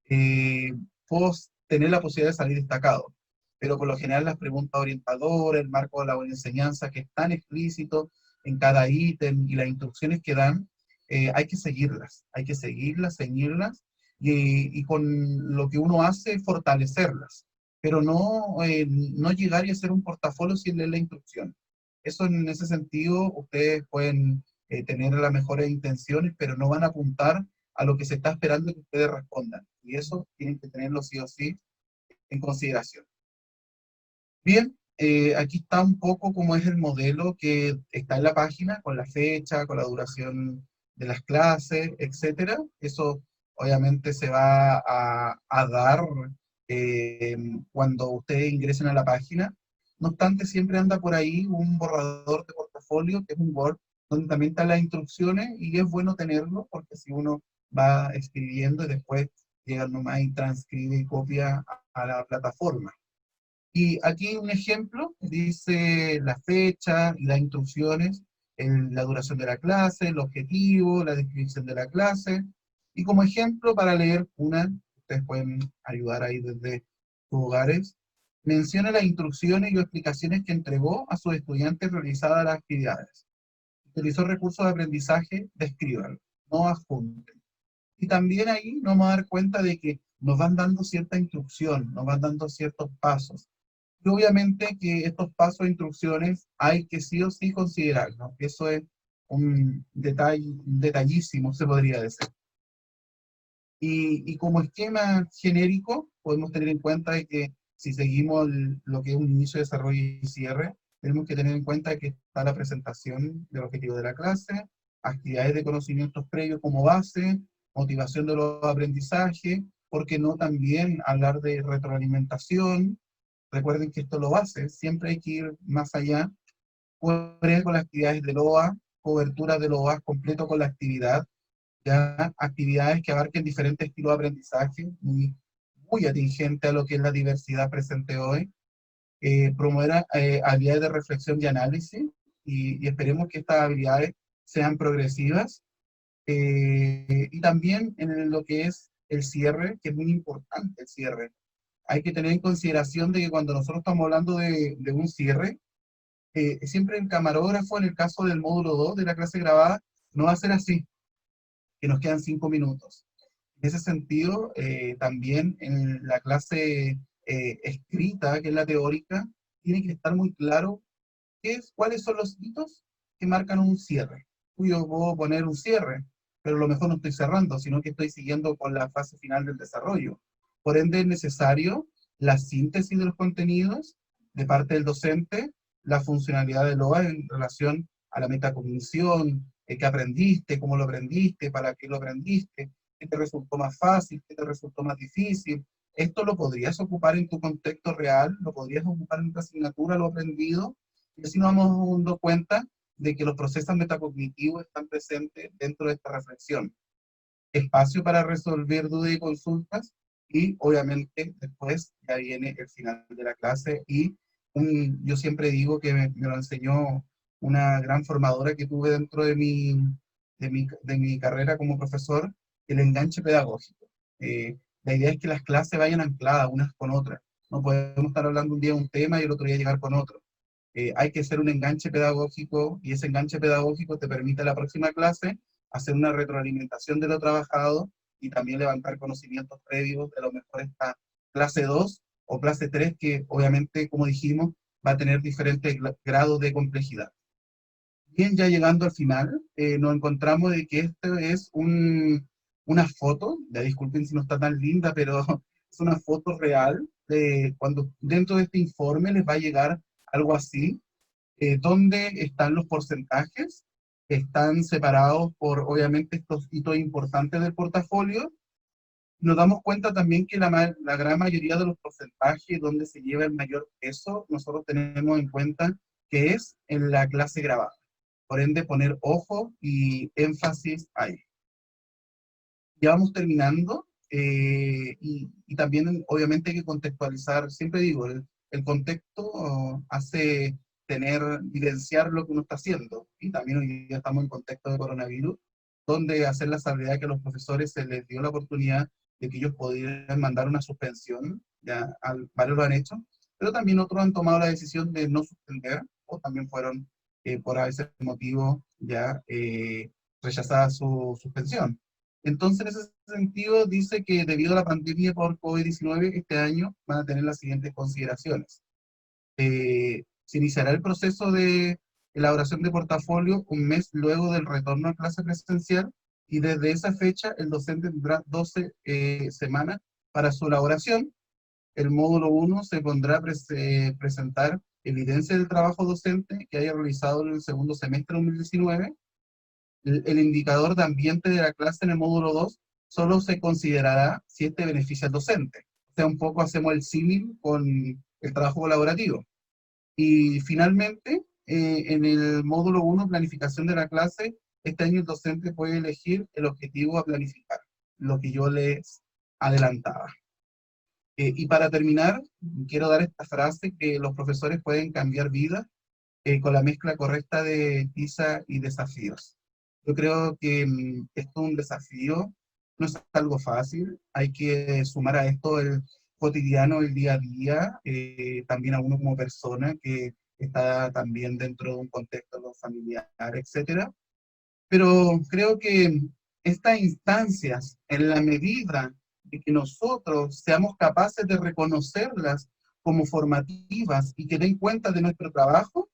eh, puedo tener la posibilidad de salir destacado. Pero por lo general las preguntas orientadoras, el marco de la buena enseñanza, que es tan explícito en cada ítem y las instrucciones que dan, hay que seguirlas, ceñirlas, y con lo que uno hace, fortalecerlas. Pero no llegar y hacer un portafolio sin leer la instrucción. Eso en ese sentido, ustedes pueden tener las mejores intenciones, pero no van a apuntar a lo que se está esperando que ustedes respondan. Y eso tienen que tenerlo sí o sí en consideración. Bien, aquí está un poco cómo es el modelo que está en la página, con la fecha, con la duración de las clases, etcétera. Eso obviamente se va a dar eh, cuando ustedes ingresen a la página. No obstante, siempre anda por ahí un borrador de portafolio, que es un Word, donde también están las instrucciones, y es bueno tenerlo, porque si uno va escribiendo y después llega nomás y transcribe y copia a la plataforma. Y aquí un ejemplo, dice la fecha y las instrucciones, la duración de la clase, el objetivo, la descripción de la clase. Y como ejemplo, para leer una, ustedes pueden ayudar ahí desde sus hogares, menciona las instrucciones y explicaciones que entregó a sus estudiantes realizadas las actividades. Utilizó recursos de aprendizaje, descríbanlo, no adjunten. Y también ahí nos vamos a dar cuenta de que nos van dando cierta instrucción, nos van dando ciertos pasos. Y obviamente que estos pasos e instrucciones hay que sí o sí considerar, ¿no? Eso es un detalle, un detallísimo, se podría decir. Y como esquema genérico, podemos tener en cuenta de que si seguimos lo que es un inicio, desarrollo y cierre, tenemos que tener en cuenta que está la presentación del objetivo de la clase, actividades de conocimientos previos como base, motivación de los aprendizajes, ¿por qué no también hablar de retroalimentación? Recuerden que esto lo base, siempre hay que ir más allá, cubrir con las actividades del OA, cobertura del OA completo con la actividad, ya actividades que abarquen diferentes estilos de aprendizaje, muy atingente a lo que es la diversidad presente hoy, promover habilidades de reflexión y análisis, y esperemos que estas habilidades sean progresivas, y también en lo que es el cierre, que es muy importante el cierre. Hay que tener en consideración de que cuando nosotros estamos hablando de un cierre, siempre el camarógrafo, en el caso del módulo 2 de la clase grabada, no va a ser así, que nos quedan 5 minutos. En ese sentido, también en la clase escrita, que es la teórica, tiene que estar muy claro cuáles son los hitos que marcan un cierre. Yo puedo poner un cierre, pero a lo mejor no estoy cerrando, sino que estoy siguiendo con la fase final del desarrollo. Por ende, es necesario la síntesis de los contenidos de parte del docente, la funcionalidad del OA en relación a la metacognición, qué aprendiste, cómo lo aprendiste, para qué lo aprendiste, qué te resultó más fácil, qué te resultó más difícil. Esto lo podrías ocupar en tu contexto real, lo podrías ocupar en tu asignatura, lo aprendido, y así nos vamos dando cuenta de que los procesos metacognitivos están presentes dentro de esta reflexión. Espacio para resolver dudas y consultas, y obviamente después ya viene el final de la clase, y yo siempre digo que me lo enseñó una gran formadora que tuve dentro de mi carrera como profesor, el enganche pedagógico. La idea es que las clases vayan ancladas unas con otras. No podemos estar hablando un día de un tema y el otro día llegar con otro. Hay que hacer un enganche pedagógico, y ese enganche pedagógico te permite a la próxima clase hacer una retroalimentación de lo trabajado y también levantar conocimientos previos de lo mejor esta clase 2 o clase 3, que obviamente, como dijimos, va a tener diferentes grados de complejidad. Bien, ya llegando al final, nos encontramos de que esto es una foto, ya disculpen si no está tan linda, pero es una foto real de cuando dentro de este informe les va a llegar algo así, donde están los porcentajes, están separados por obviamente estos hitos importantes del portafolio. Nos damos cuenta también que la gran mayoría de los porcentajes donde se lleva el mayor peso, nosotros tenemos en cuenta que es en la clase grabada. Por ende, poner ojo y énfasis ahí. Ya vamos terminando, y también obviamente hay que contextualizar, siempre digo, el contexto hace vivenciar lo que uno está haciendo. Y también hoy día estamos en contexto de coronavirus, donde hacer la salvedad que a los profesores se les dio la oportunidad de que ellos podían mandar una suspensión, varios lo han hecho, pero también otros han tomado la decisión de no suspender, o también fueron, por ese motivo, rechazada su suspensión. Entonces, en ese sentido, dice que debido a la pandemia por COVID-19, este año van a tener las siguientes consideraciones. Se iniciará el proceso de elaboración de portafolio un mes luego del retorno a clase presencial, y desde esa fecha el docente tendrá 12 semanas para su elaboración. El módulo 1 se pondrá a presentar evidencia del trabajo docente que haya realizado en el segundo semestre de 2019. El indicador de ambiente de la clase en el módulo 2 solo se considerará si este beneficia al docente. O sea, un poco hacemos el símil con el trabajo colaborativo. Y finalmente, en el módulo 1, planificación de la clase, este año el docente puede elegir el objetivo a planificar, lo que yo les adelantaba. Y para terminar, quiero dar esta frase, que los profesores pueden cambiar vidas con la mezcla correcta de tiza y desafíos. Yo creo que esto es un desafío, no es algo fácil, hay que sumar a esto el cotidiano, el día a día, también a uno como persona que está también dentro de un contexto familiar, etcétera. Pero creo que estas instancias, en la medida de que nosotros seamos capaces de reconocerlas como formativas y que den cuenta de nuestro trabajo,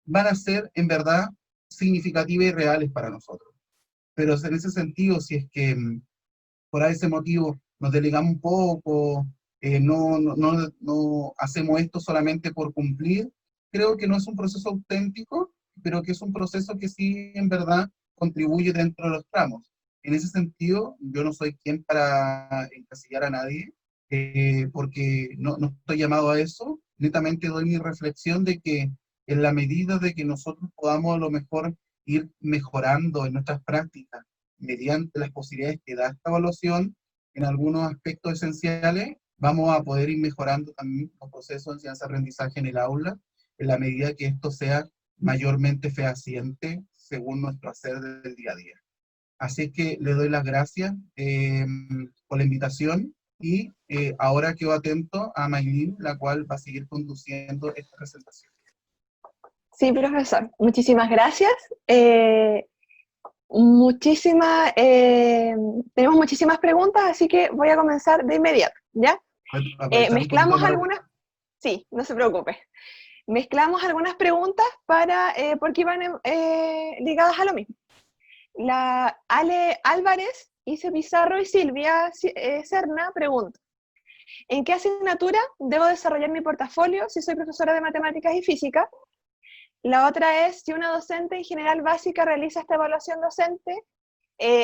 van a ser en verdad significativas y reales para nosotros. Pero en ese sentido, si es que por ese motivo nos delegamos un poco, no hacemos esto solamente por cumplir, creo que no es un proceso auténtico, pero que es un proceso que sí en verdad contribuye dentro de los tramos. En ese sentido, yo no soy quien para encasillar a nadie, porque no estoy llamado a eso, netamente doy mi reflexión de que en la medida de que nosotros podamos a lo mejor ir mejorando en nuestras prácticas, mediante las posibilidades que da esta evaluación, en algunos aspectos esenciales, vamos a poder ir mejorando también los procesos de enseñanza-aprendizaje en el aula, en la medida que esto sea mayormente fehaciente según nuestro hacer del día a día. Así que le doy las gracias por la invitación, y ahora quedo atento a Maylin, la cual va a seguir conduciendo esta presentación. Sí, profesor, muchísimas gracias. Tenemos muchísimas preguntas, así que voy a comenzar de inmediato, ¿ya? Mezclamos algunas, sí, no se preocupe. Mezclamos algunas preguntas porque iban ligadas a lo mismo. La Ale Álvarez, Ise Pizarro y Silvia Serna preguntan: ¿en qué asignatura debo desarrollar mi portafolio si soy profesora de matemáticas y física? La otra es, si una docente en general básica realiza esta evaluación docente,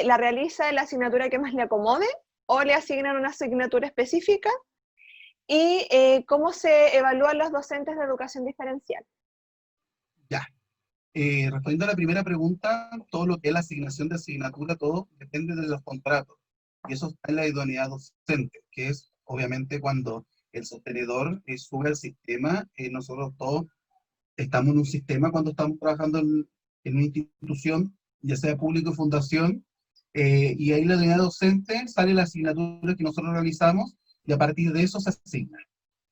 ¿la realiza en la asignatura que más le acomode o le asignan una asignatura específica? ¿Y cómo se evalúan los docentes de educación diferencial? Ya. Respondiendo a la primera pregunta, todo lo que es la asignación de asignatura, todo depende de los contratos. Y eso está en la idoneidad docente, que es obviamente cuando el sostenedor sube al sistema. Nosotros todos estamos en un sistema cuando estamos trabajando en una institución, ya sea pública o fundación, y ahí la idoneidad docente sale la asignatura que nosotros realizamos, y a partir de eso se asigna.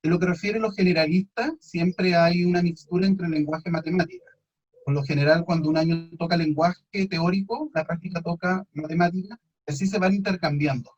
En lo que refiere a los generalistas, siempre hay una mixtura entre lenguaje y matemática. Por lo general, cuando un año toca lenguaje teórico, la práctica toca matemática, así se van intercambiando.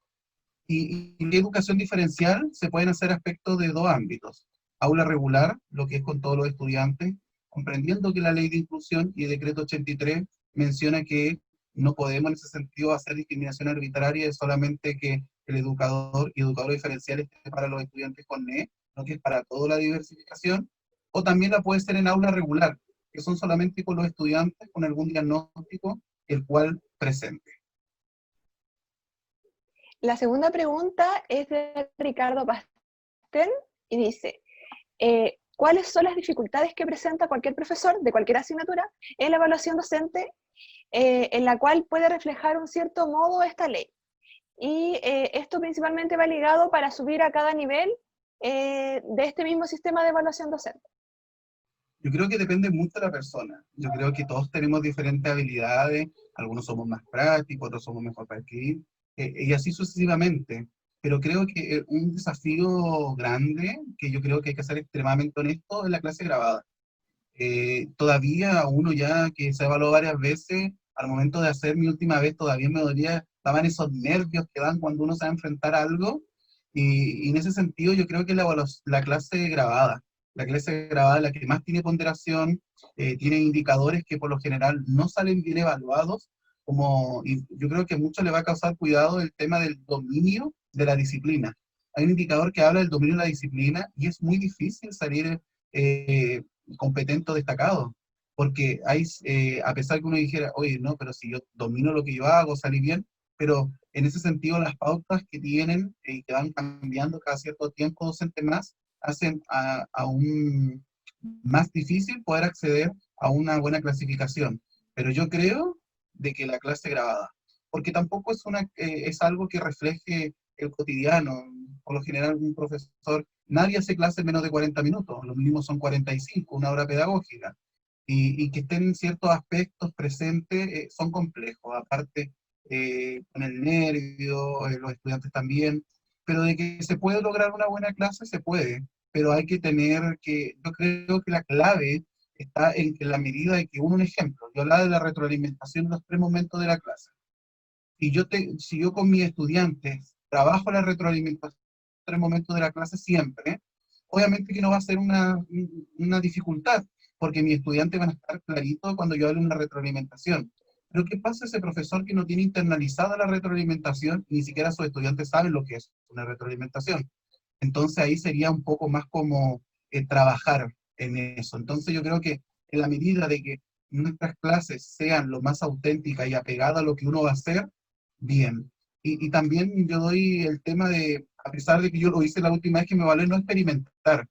Y en educación diferencial se pueden hacer aspectos de dos ámbitos: aula regular, lo que es con todos los estudiantes, comprendiendo que la ley de inclusión y el decreto 83 menciona que no podemos en ese sentido hacer discriminación arbitraria, es solamente que el educador y educador diferencial esté para los estudiantes con NE, no que es para toda la diversificación. O también la puede ser en aula regular, que son solamente con los estudiantes con algún diagnóstico el cual presente. La segunda pregunta es de Ricardo Pastel y dice: ¿cuáles son las dificultades que presenta cualquier profesor de cualquier asignatura en la evaluación docente en la cual puede reflejar un cierto modo esta ley? Y esto principalmente va ligado para subir a cada nivel de este mismo sistema de evaluación docente. Yo creo que depende mucho de la persona. Yo creo que todos tenemos diferentes habilidades, algunos somos más prácticos, otros somos mejor para escribir, y así sucesivamente. Pero creo que un desafío grande, que yo creo que hay que ser extremadamente honesto, es la clase grabada. Todavía uno ya que se evaluó varias veces, al momento de hacer mi última vez todavía me dolía, estaban esos nervios que dan cuando uno se va a enfrentar a algo, y en ese sentido yo creo que la clase grabada es la que más tiene ponderación, tiene indicadores que por lo general no salen bien evaluados, y yo creo que a muchos le va a causar cuidado el tema del dominio de la disciplina. Hay un indicador que habla del dominio de la disciplina y es muy difícil salir eh, competente o destacado, porque a pesar que uno dijera, oye, no, pero si yo domino lo que yo hago, salí bien, pero en ese sentido las pautas que tienen y que van cambiando cada cierto tiempo docente más, hacen aún más difícil poder acceder a una buena clasificación. Pero yo creo de que la clase grabada, porque tampoco es algo que refleje el cotidiano. Por lo general, un profesor, nadie hace clase en menos de 40 minutos, lo mínimo son 45, una hora pedagógica. Y que estén ciertos aspectos presentes son complejos, aparte con el nervio, los estudiantes también, pero de que se puede lograr una buena clase, se puede, pero hay que yo creo que la clave está en que la medida de que un ejemplo, yo hablaba de la retroalimentación en los 3 momentos de la clase, si yo con mis estudiantes trabajo la retroalimentación en 3 momentos de la clase siempre, obviamente que no va a ser una dificultad, porque mis estudiantes van a estar claritos cuando yo hable una retroalimentación. Pero ¿qué pasa ese profesor que no tiene internalizada la retroalimentación y ni siquiera sus estudiantes saben lo que es una retroalimentación? Entonces ahí sería un poco más como trabajar en eso. Entonces yo creo que en la medida de que nuestras clases sean lo más auténticas y apegadas a lo que uno va a hacer, bien. Y también yo doy el tema de, a pesar de que yo lo hice la última vez que me vale, no experimentar.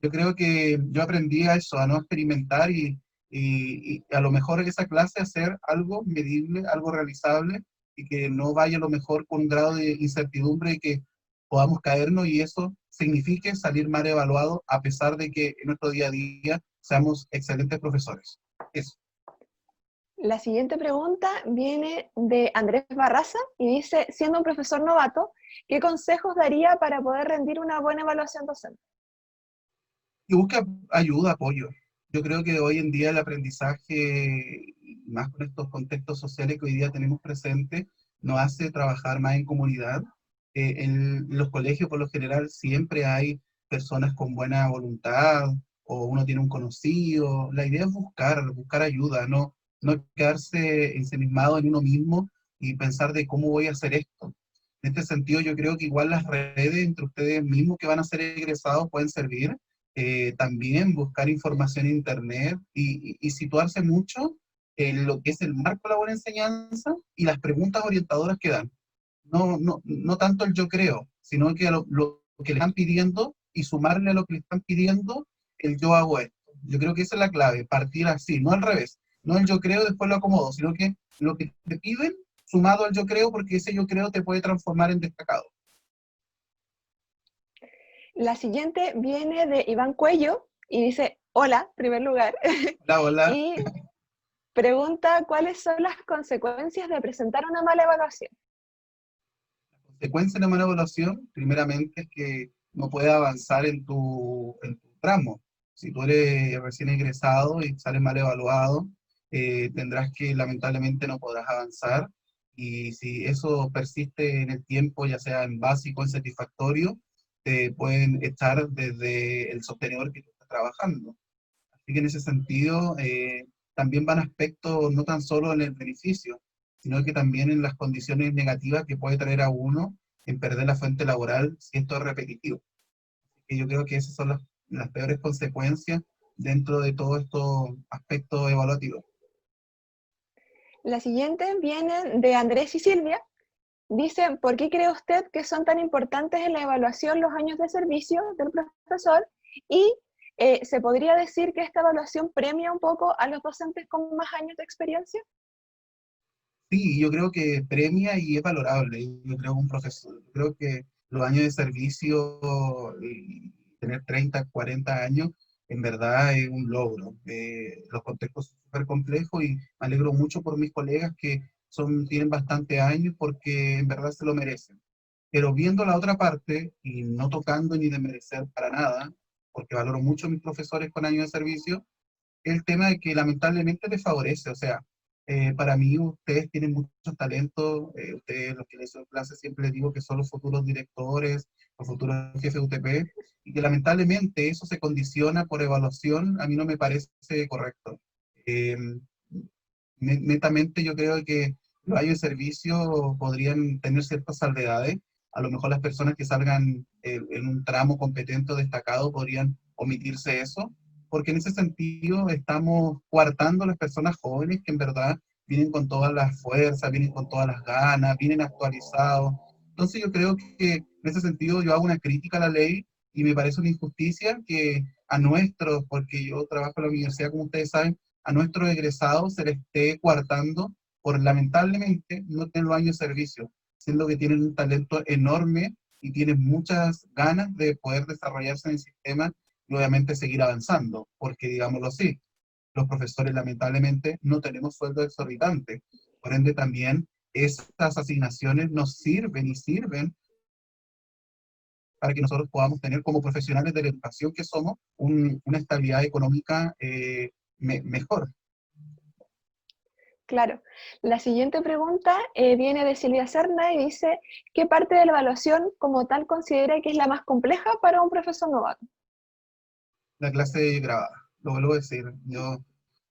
Yo creo que yo aprendí a eso, a no experimentar y a lo mejor en esa clase hacer algo medible, algo realizable y que no vaya a lo mejor con un grado de incertidumbre y que podamos caernos y eso signifique salir mal evaluado a pesar de que en nuestro día a día seamos excelentes profesores. Eso. La siguiente pregunta viene de Andrés Barraza y dice, siendo un profesor novato, ¿qué consejos daría para poder rendir una buena evaluación docente? Y busca ayuda, apoyo. Yo creo que hoy en día el aprendizaje, más con estos contextos sociales que hoy día tenemos presentes, nos hace trabajar más en comunidad. En los colegios, por lo general, siempre hay personas con buena voluntad o uno tiene un conocido. La idea es buscar ayuda, no quedarse ensimismado en uno mismo y pensar de cómo voy a hacer esto. En este sentido, yo creo que igual las redes entre ustedes mismos que van a ser egresados pueden servir, también buscar información en internet y situarse mucho en lo que es el marco de la buena enseñanza y las preguntas orientadoras que dan. No tanto el yo creo, sino que lo que le están pidiendo y sumarle a lo que le están pidiendo el yo hago esto. Yo creo que esa es la clave, partir así, no al revés. No el yo creo, después lo acomodo, sino que lo que te piden, sumado al yo creo, porque ese yo creo te puede transformar en destacado. La siguiente viene de Iván Cuello y dice, hola, en primer lugar, Hola, hola. y pregunta cuáles son las consecuencias de presentar una mala evaluación. Consecuencia de la mala evaluación, primeramente, es que no puedes avanzar en tu tramo. Si tú eres recién egresado y sales mal evaluado, tendrás que, lamentablemente, no podrás avanzar. Y si eso persiste en el tiempo, ya sea en básico o en satisfactorio, te pueden echar desde el sostenedor que tú estás trabajando. Así que en ese sentido, también van aspectos no tan solo en el beneficio, sino que también en las condiciones negativas que puede traer a uno en perder la fuente laboral si esto es repetitivo. Y yo creo que esas son las peores consecuencias dentro de todos estos aspectos evaluativos. La siguiente viene de Andrés y Silvia. Dice, ¿por qué cree usted que son tan importantes en la evaluación los años de servicio del profesor? Y ¿se podría decir que esta evaluación premia un poco a los docentes con más años de experiencia? Sí, yo creo que premia y es valorable. Yo creo que un profesor, yo creo que los años de servicio y tener 30, 40 años en verdad es un logro. Los contextos son súper complejos y me alegro mucho por mis colegas que tienen bastante años porque en verdad se lo merecen. Pero viendo la otra parte, y no tocando ni desmerecer para nada, porque valoro mucho a mis profesores con años de servicio, el tema de que lamentablemente les favorece. O sea, para mí ustedes tienen muchos talentos, ustedes los que les doy clases siempre les digo que son los futuros directores, los futuros jefes de UTP, y que lamentablemente eso se condiciona por evaluación, a mí no me parece correcto. Eh, Netamente yo creo que los años de servicio podrían tener ciertas salvedades. A lo mejor las personas que salgan en un tramo competente o destacado podrían omitirse eso, porque en ese sentido estamos coartando a las personas jóvenes que en verdad vienen con todas las fuerzas, vienen con todas las ganas, vienen actualizados. Entonces yo creo que en ese sentido yo hago una crítica a la ley y me parece una injusticia que a nuestros, porque yo trabajo en la universidad, como ustedes saben, a nuestros egresados se les esté coartando por lamentablemente no tener los años de servicio, siendo que tienen un talento enorme y tienen muchas ganas de poder desarrollarse en el sistema y obviamente seguir avanzando, porque digámoslo así, los profesores lamentablemente no tenemos sueldo exorbitante, por ende también estas asignaciones nos sirven y sirven para que nosotros podamos tener como profesionales de la educación que somos una estabilidad económica mejor. Claro. La siguiente pregunta viene de Silvia Serna y dice, ¿qué parte de la evaluación como tal considera que es la más compleja para un profesor novato? La clase grabada, lo vuelvo a decir. Yo,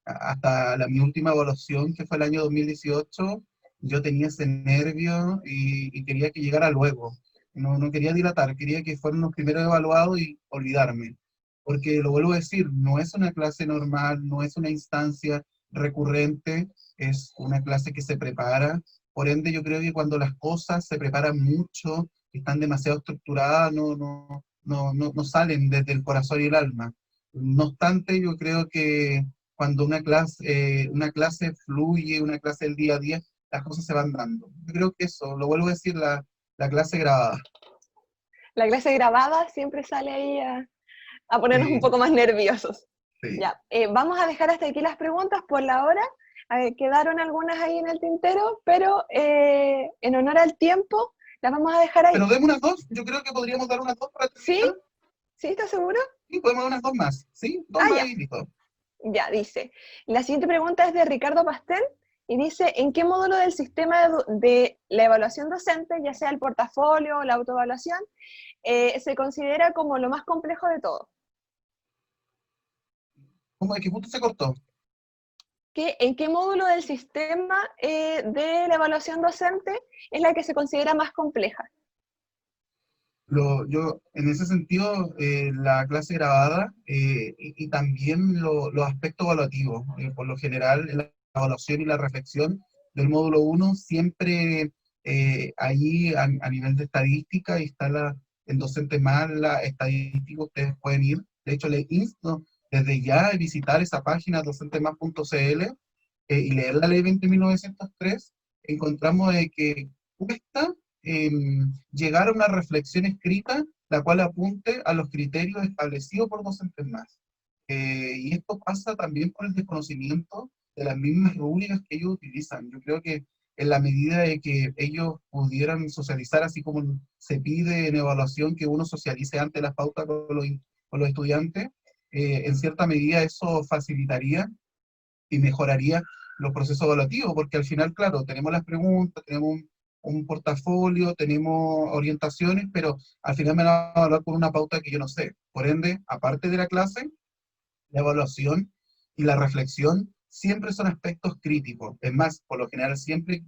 hasta mi última evaluación, que fue el año 2018, yo tenía ese nervio y quería que llegara luego. No quería dilatar, quería que fueran los primeros evaluados y olvidarme. Porque lo vuelvo a decir, no es una clase normal, no es una instancia recurrente, es una clase que se prepara. Por ende, yo creo que cuando las cosas se preparan mucho, están demasiado estructuradas, no salen desde el corazón y el alma. No obstante, yo creo que cuando una clase fluye, una clase del día a día, las cosas se van dando. Yo creo que eso, lo vuelvo a decir, la clase grabada. La clase grabada siempre sale ahí a ponernos un Sí, poco más nerviosos. sí. Ya, vamos a dejar hasta aquí las preguntas por la hora. Quedaron algunas ahí en el tintero, pero en honor al tiempo, las vamos a dejar Pero ahí. demos unas dos, yo creo que podríamos dar unas dos para ¿Sí? terminar. ¿Sí? ¿Estás seguro? Sí, podemos dar unas dos más. Sí, dos Ah, más ya. y listo. Ya, dice. La siguiente pregunta es de Ricardo Pastel y dice, ¿en qué módulo del sistema de la evaluación docente, ya sea el portafolio o la autoevaluación, se considera como lo más complejo de todo? ¿Cómo de qué punto se cortó? ¿En qué módulo del sistema de la evaluación docente es la que se considera más compleja? Yo, en ese sentido, la clase grabada y también los aspectos evaluativos. Por lo general, la evaluación y la reflexión del módulo uno siempre ahí a nivel de estadística y está el docente más la estadística, ustedes pueden ir. De hecho, les insto desde ya a visitar esa página docentemás.cl y leer la ley 20.903. Encontramos de que cuesta llegar a una reflexión escrita la cual apunte a los criterios establecidos por docentes más. Y esto pasa también por el desconocimiento de las mismas rúbricas que ellos utilizan. Yo creo que en la medida de que ellos pudieran socializar, así como se pide en evaluación que uno socialice antes las pautas con los estudiantes, en cierta medida eso facilitaría y mejoraría los procesos evaluativos, porque al final, claro, tenemos las preguntas, tenemos un portafolio, tenemos orientaciones, pero al final me van a evaluar por una pauta que yo no sé. Por ende, aparte de la clase, la evaluación y la reflexión siempre son aspectos críticos. Es más, por lo general, siempre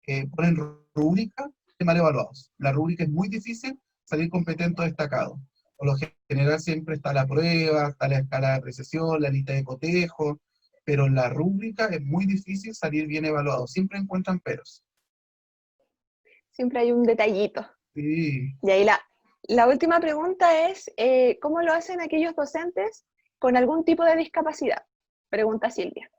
que ponen rúbrica de mal evaluados. La rúbrica es muy difícil salir competente o destacado. Por lo general siempre está la prueba, está la escala de apreciación, la lista de cotejo, pero en la rúbrica es muy difícil salir bien evaluado. Siempre encuentran peros. Siempre hay un detallito. Sí. Y ahí la última pregunta es, ¿cómo lo hacen aquellos docentes con algún tipo de discapacidad? Pregunta Silvia.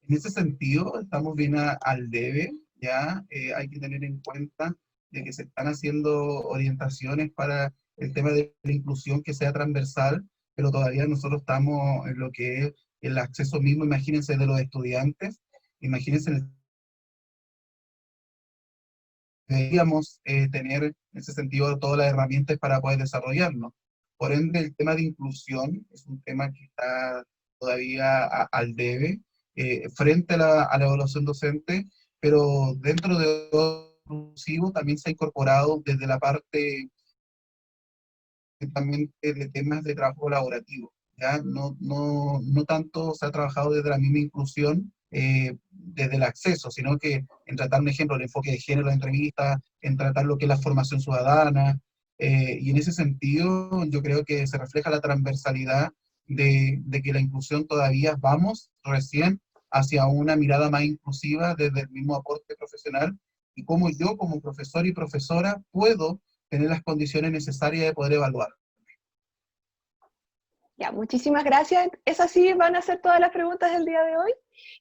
En ese sentido, estamos bien al debe, ¿ya? Hay que tener en cuenta de que se están haciendo orientaciones para el tema de la inclusión que sea transversal, pero todavía nosotros estamos en lo que es el acceso mismo, imagínense, de los estudiantes, imagínense, deberíamos tener en ese sentido todas las herramientas para poder desarrollarnos. Por ende, el tema de inclusión es un tema que está todavía al debe frente a la evaluación docente, pero dentro de lo inclusivo también se ha incorporado desde la parte también de temas de trabajo colaborativo. ¿Ya? No tanto se ha trabajado desde la misma inclusión, desde el acceso, sino que en tratar, un ejemplo, el enfoque de género en la entrevista, en tratar lo que es la formación ciudadana, y en ese sentido yo creo que se refleja la transversalidad de que la inclusión todavía vamos recién hacia una mirada más inclusiva desde el mismo aporte profesional, y cómo yo como profesor y profesora puedo tener las condiciones necesarias de poder evaluar. Ya, muchísimas gracias. Esas sí van a ser todas las preguntas del día de hoy.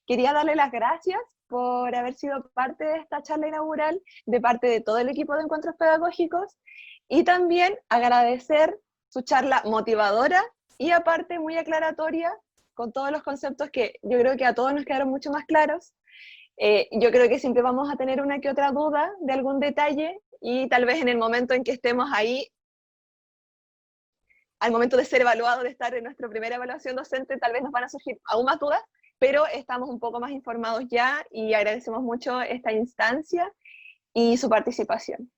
Quería darle las gracias por haber sido parte de esta charla inaugural, de parte de todo el equipo de Encuentros Pedagógicos, y también agradecer su charla motivadora y aparte muy aclaratoria, con todos los conceptos que yo creo que a todos nos quedaron mucho más claros. Yo creo que siempre vamos a tener una que otra duda de algún detalle, y tal vez en el momento en que estemos ahí, al momento de ser evaluados, de estar en nuestra primera evaluación docente, tal vez nos van a surgir aún más dudas, pero estamos un poco más informados ya y agradecemos mucho esta instancia y su participación.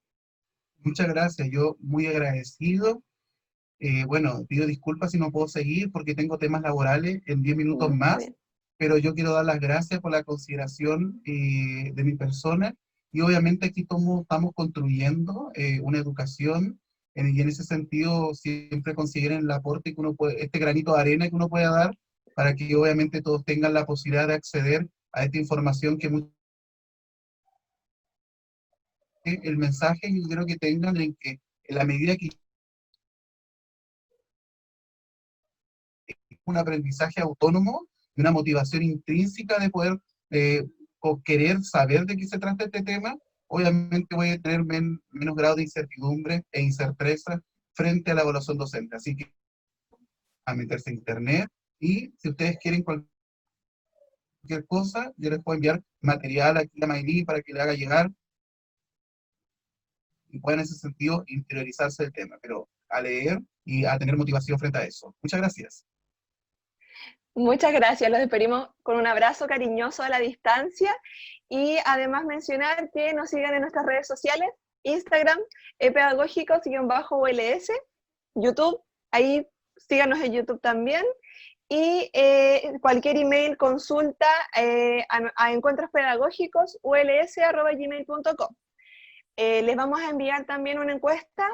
Muchas gracias, yo muy agradecido. Bueno, pido disculpas si no puedo seguir porque tengo temas laborales en 10 minutos No, está más, bien. pero yo quiero dar las gracias por la consideración de mi persona, y obviamente aquí estamos construyendo una educación, y en ese sentido siempre consideren el aporte que uno puede, este granito de arena que uno puede dar, para que obviamente todos tengan la posibilidad de acceder a esta información que el mensaje yo creo que tengan en que en la medida que un aprendizaje autónomo y una motivación intrínseca de poder o querer saber de qué se trata este tema, obviamente voy a tener menos grado de incertidumbre e incerteza frente a la evaluación docente. Así que a meterse en internet, y si ustedes quieren cualquier cosa, yo les puedo enviar material aquí a Mayri para que le haga llegar y puedan en ese sentido interiorizarse del tema, pero a leer y a tener motivación frente a eso. Muchas gracias. Muchas gracias, los despedimos con un abrazo cariñoso a la distancia, y además mencionar que nos sigan en nuestras redes sociales, Instagram, pedagógicos-uls, YouTube, ahí síganos en YouTube también, y cualquier email, consulta a encuentrospedagógicosuls@gmail.com. Les vamos a enviar también una encuesta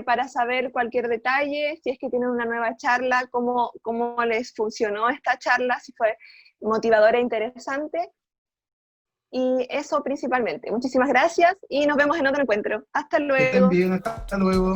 para saber cualquier detalle, si es que tienen una nueva charla, cómo les funcionó esta charla, si fue motivadora e interesante. Y eso principalmente. Muchísimas gracias y nos vemos en otro encuentro. Hasta Que estén luego. bien, hasta luego.